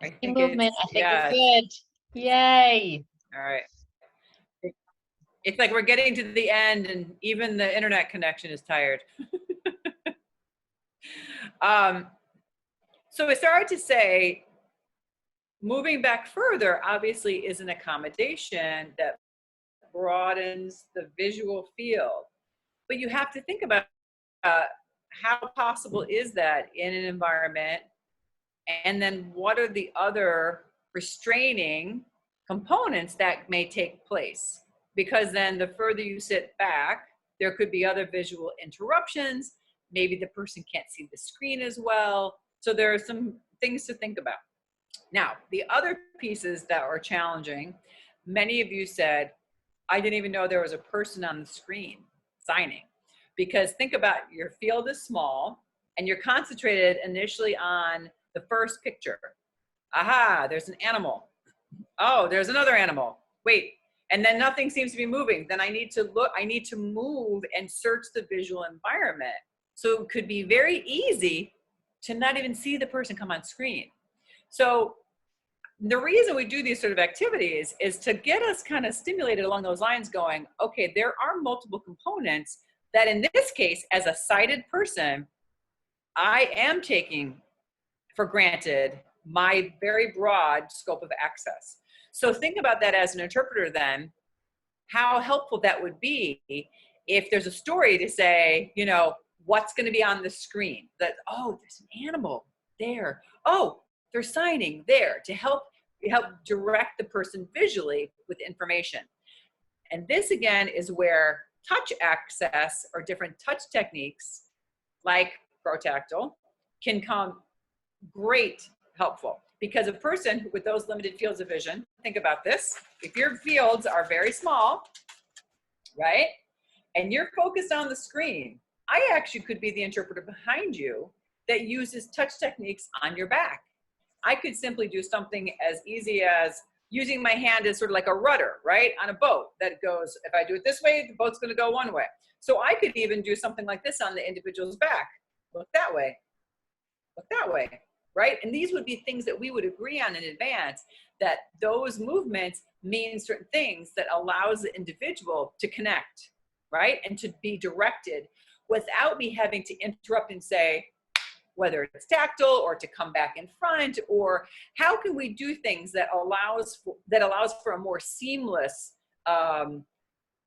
I think Movement. it's, I think yeah, we're good. Yay. all right. It's like we're getting to the end and even the internet connection is tired. So I started to say, moving back further obviously is an accommodation that broadens the visual field. But you have to think about how possible is that in an environment, and then what are the other restraining components that may take place? Because then the further you sit back, there could be other visual interruptions. Maybe the person can't see the screen as well. So there are some things to think about. Now, the other pieces that are challenging, many of you said, I didn't even know there was a person on the screen signing. Because think about, your field is small and you're concentrated initially on the first picture. Aha, there's an animal. Oh, there's another animal. Wait, and then nothing seems to be moving. Then I need to look, I need to move and search the visual environment. So it could be very easy to not even see the person come on screen. So the reason we do these sort of activities is to get us kind of stimulated along those lines going, okay, there are multiple components that in this case, as a sighted person, I am taking for granted my very broad scope of access. So think about that as an interpreter then, how helpful that would be if there's a story to say, you know, what's going to be on the screen, that, oh, there's an animal there. Oh, they're signing there, to help direct the person visually with information. And this again is where touch access or different touch techniques like protactile can come great helpful, because a person with those limited fields of vision, think about this, if your fields are very small, right, and you're focused on the screen, I actually could be the interpreter behind you that uses touch techniques on your back. I could simply do something as easy as using my hand as sort of like a rudder, right, on a boat that goes, if I do it this way, the boat's going to go one way. So I could even do something like this on the individual's back. Look that way, look that way, right? And these would be things that we would agree on in advance, that those movements mean certain things that allows the individual to connect, right? And to be directed without me having to interrupt and say, whether it's tactile or to come back in front, or how can we do things that allows for a more seamless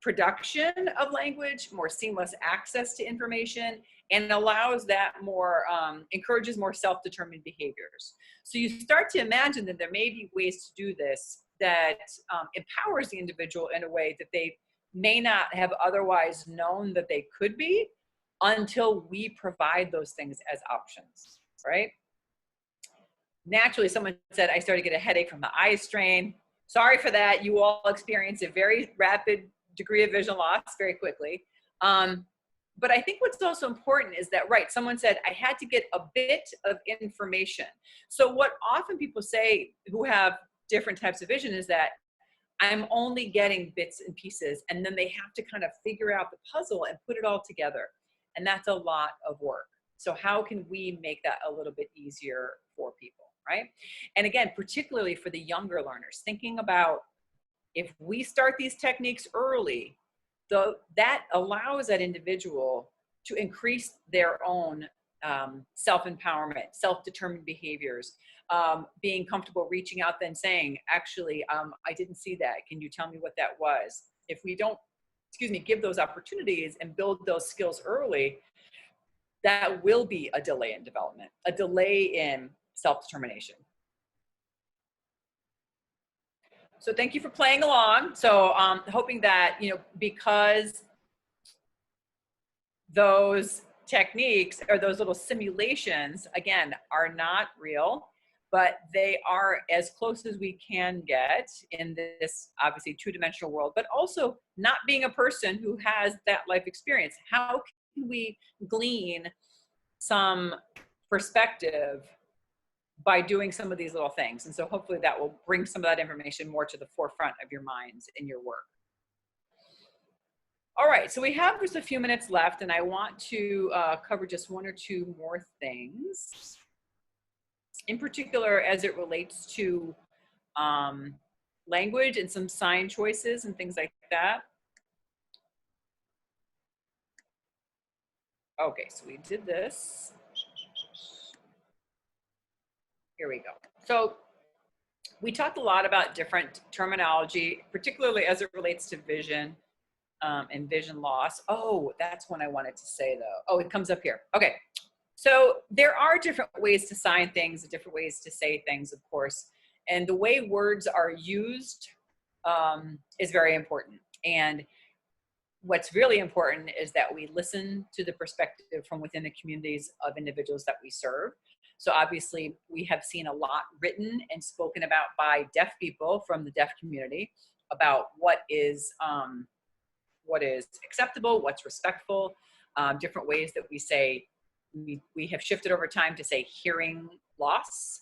production of language, more seamless access to information, and allows that more, encourages more self-determined behaviors. So you start to imagine that there may be ways to do this that empowers the individual in a way that they may not have otherwise known that they could be until we provide those things as options, right? Naturally, someone said, I started to get a headache from the eye strain. Sorry for that. You all experience a very rapid degree of vision loss very quickly. But I think what's also important is that, right, someone said, I had to get a bit of information. So what often people say who have different types of vision is that I'm only getting bits and pieces, and then they have to kind of figure out the puzzle and put it all together. And that's a lot of work. So how can we make that a little bit easier for people, right? And again, particularly for the younger learners, thinking about if we start these techniques early, that allows that individual to increase their own self-empowerment, self-determined behaviors, being comfortable reaching out then saying, actually, I didn't see that. Can you tell me what that was? If we don't, give those opportunities and build those skills early, that will be a delay in development, a delay in self-determination. So thank you for playing along. So hoping that, because those techniques or those little simulations, again, are not real, but they are as close as we can get in this obviously two-dimensional world, but also not being a person who has that life experience. How can we glean some perspective by doing some of these little things? And so hopefully that will bring some of that information more to the forefront of your minds in your work. All right, so we have just a few minutes left, and I want to cover just one or two more things, in particular as it relates to language and some sign choices and things like that. Okay, so we did this. Here we go. So we talked a lot about different terminology, particularly as it relates to vision and vision loss. Oh, that's one I wanted to say though. Oh, it comes up here. Okay. So there are different ways to sign things, different ways to say things, of course. And the way words are used is very important. And what's really important is that we listen to the perspective from within the communities of individuals that we serve. So obviously we have seen a lot written and spoken about by deaf people from the deaf community about what is acceptable, what's respectful, different ways that we say, we have shifted over time to say hearing loss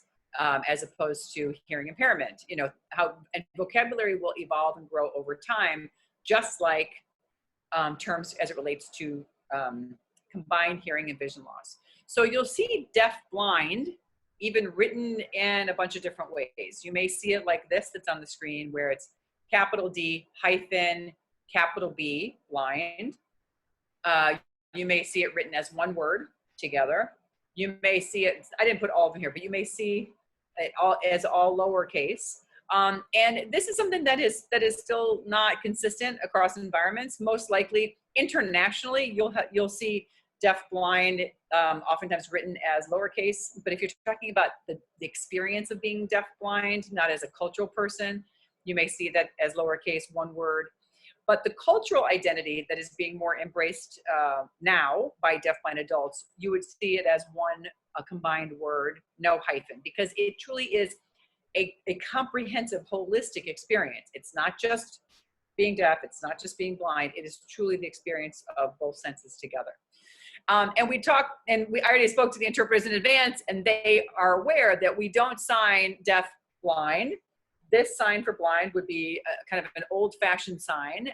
as opposed to hearing impairment. How and vocabulary will evolve and grow over time, just like terms as it relates to combined hearing and vision loss. So you'll see deaf-blind even written in a bunch of different ways. You may see it like this that's on the screen, where it's capital D hyphen capital B, blind. You may see it written as one word together. You may see it, I didn't put all of them here, but you may see it all as all lowercase. And this is something that is still not consistent across environments. Most likely internationally, you'll see deaf-blind oftentimes written as lowercase. But if you're talking about the experience of being deaf-blind, not as a cultural person, you may see that as lowercase, one word. But the cultural identity that is being more embraced now by deaf-blind adults, you would see it as a combined word, no hyphen, because it truly is a comprehensive, holistic experience. It's not just being deaf, it's not just being blind, it is truly the experience of both senses together. And I already spoke to the interpreters in advance, and they are aware that we don't sign deaf-blind this sign for blind would be kind of an old-fashioned sign,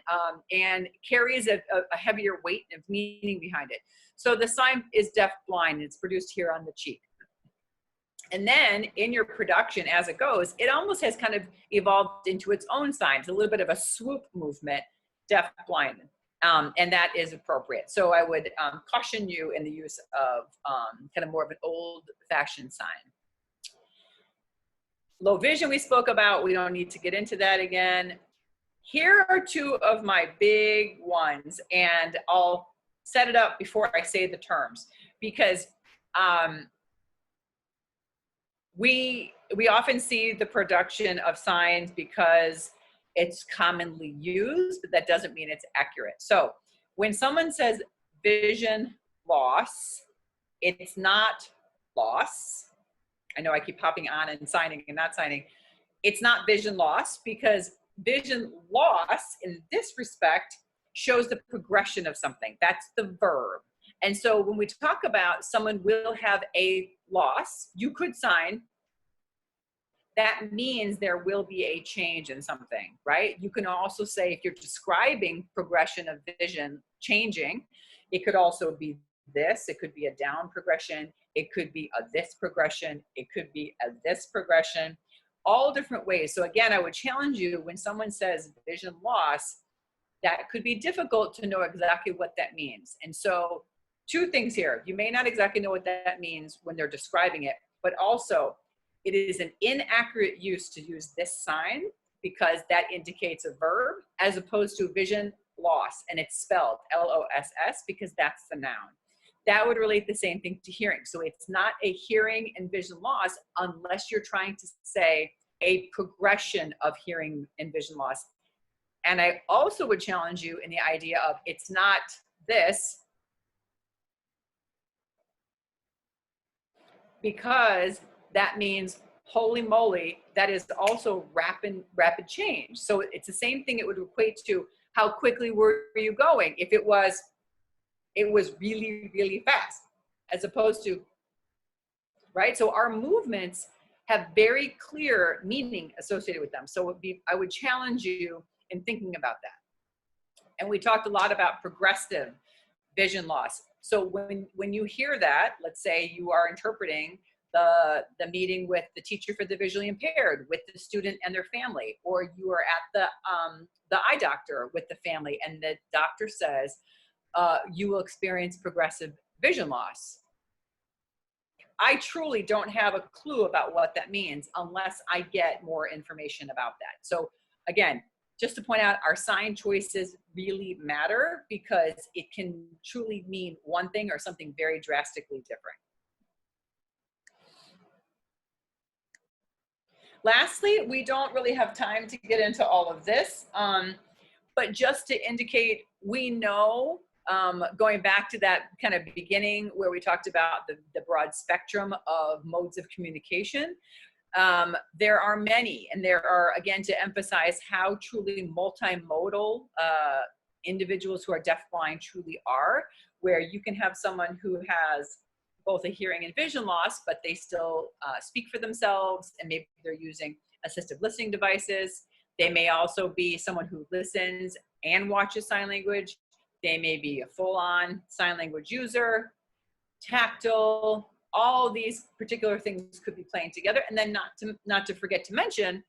and carries a heavier weight of meaning behind it. So the sign is DeafBlind, and it's produced here on the cheek. And then in your production as it goes, it almost has kind of evolved into its own sign. It's a little bit of a swoop movement, DeafBlind, and that is appropriate. So I would caution you in the use of kind of more of an old-fashioned sign. Low vision we spoke about, we don't need to get into that again. Here are two of my big ones, and I'll set it up before I say the terms, because we often see the production of signs because it's commonly used, but that doesn't mean it's accurate. So when someone says vision loss, it's not loss. I know I keep hopping on and signing and not signing. It's not vision loss, because vision loss in this respect shows the progression of something. That's the verb. And so when we talk about someone will have a loss, you could sign, that means there will be a change in something, right? You can also say, if you're describing progression of vision changing, it could also be this, it could be a down progression, it could be a this progression, it could be a this progression, all different ways. So again, I would challenge you, when someone says vision loss, that could be difficult to know exactly what that means. And so two things here. You may not exactly know what that means when they're describing it, but also it is an inaccurate use to use this sign, because that indicates a verb, as opposed to vision loss, and it's spelled L-O-S-S, because that's the noun. That would relate the same thing to hearing. So it's not a hearing and vision loss unless you're trying to say a progression of hearing and vision loss. And I also would challenge you in the idea of, it's not this, because that means, holy moly, that is also rapid change. So it's the same thing it would equate to, how quickly were you going? If it was really, really fast, as opposed to, right? So our movements have very clear meaning associated with them. So I would challenge you in thinking about that. And we talked a lot about progressive vision loss. So when you hear that, let's say you are interpreting the meeting with the teacher for the visually impaired, with the student and their family, or you are at the eye doctor with the family, and the doctor says, you will experience progressive vision loss. I truly don't have a clue about what that means unless I get more information about that. So again, just to point out, our sign choices really matter, because it can truly mean one thing or something very drastically different. Lastly, we don't really have time to get into all of this, but just to indicate, we know, going back to that kind of beginning where we talked about the broad spectrum of modes of communication, there are many, and there are, again, to emphasize how truly multimodal individuals who are deafblind truly are, where you can have someone who has both a hearing and vision loss, but they still speak for themselves, and maybe they're using assistive listening devices. They may also be someone who listens and watches sign language. They may be a full-on sign language user, tactile. All these particular things could be playing together. And then not to forget to mention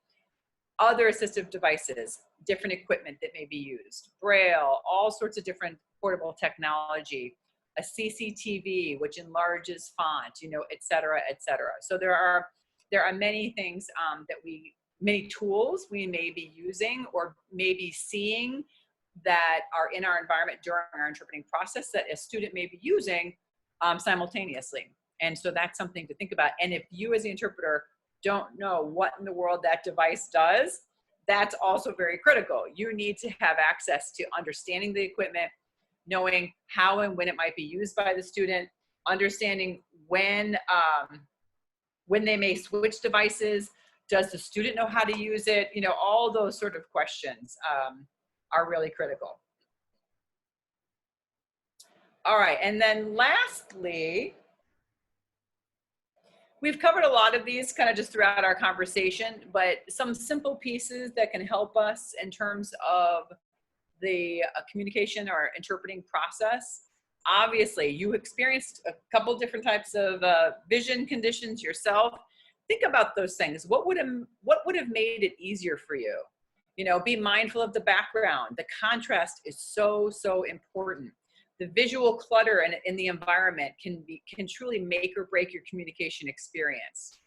other assistive devices, different equipment that may be used, Braille, all sorts of different portable technology, a CCTV, which enlarges font, et cetera, et cetera. So there are many things many tools we may be using or maybe seeing that are in our environment during our interpreting process that a student may be using simultaneously. And so that's something to think about. And if you as the interpreter don't know what in the world that device does, that's also very critical. You need to have access to understanding the equipment, knowing how and when it might be used by the student, understanding when they may switch devices. Does the student know how to use it? All those sort of questions are really critical. All right, and then lastly, we've covered a lot of these kind of just throughout our conversation, but some simple pieces that can help us in terms of the communication or interpreting process. Obviously, you experienced a couple different types of vision conditions yourself. Think about those things. What would have made it easier for you? You know, be mindful of the background. The contrast is so, so important. The visual clutter in the environment can truly make or break your communication experience.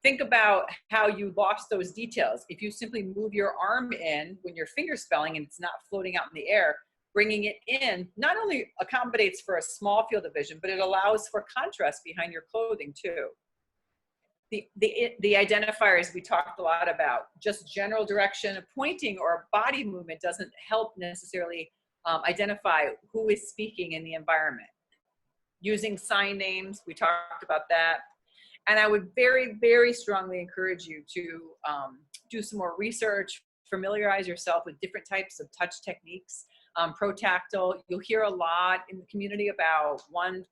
Think about how you lost those details. If you simply move your arm in when you're finger spelling and it's not floating out in the air, bringing it in not only accommodates for a small field of vision, but it allows for contrast behind your clothing too. The identifiers we talked a lot about, just general direction, pointing or body movement doesn't help necessarily identify who is speaking in the environment. Using sign names, we talked about that. And I would very, very strongly encourage you to do some more research, familiarize yourself with different types of touch techniques. Protactile, you'll hear a lot in the community about one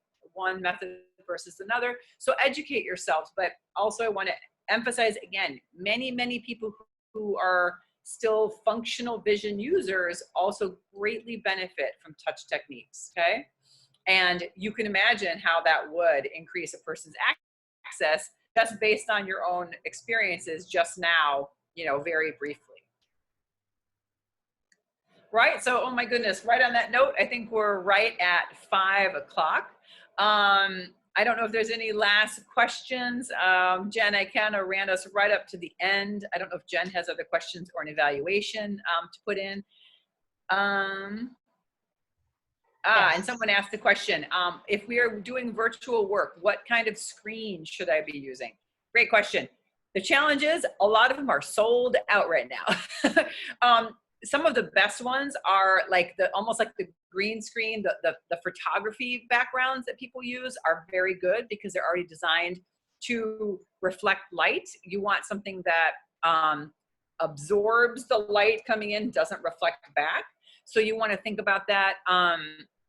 method versus another. So educate yourselves, but also I want to emphasize again, many people who are still functional vision users also greatly benefit from touch techniques, okay? And you can imagine how that would increase a person's access just based on your own experiences just now, you know, very briefly. Right, so, oh my goodness, right on that note, I think we're right at 5 o'clock. I don't know if there's any last questions. Jen, I kind of ran us right up to the end. I don't know if Jen has other questions or an evaluation to put in. Yes. And someone asked the question, if we are doing virtual work, what kind of screen should I be using? Great question. The challenge is a lot of them are sold out right now. Some of the best ones are like almost like the green screen, the photography backgrounds that people use are very good because they're already designed to reflect light. You want something that absorbs the light coming in, doesn't reflect back. So you want to think about that.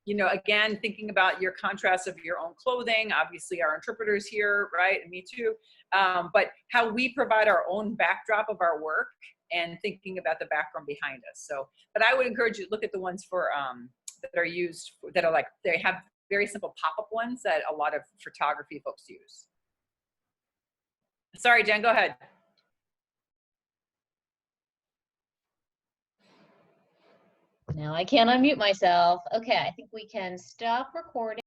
You know, again, thinking about your contrast of your own clothing, obviously our interpreters here, right, and me too, but how we provide our own backdrop of our work and thinking about the background behind us. So, but I would encourage you to look at the ones for, that are used, that are like, they have very simple pop-up ones that a lot of photography folks use. Sorry, Jen, go ahead. Now I can't unmute myself. Okay, I think we can stop recording.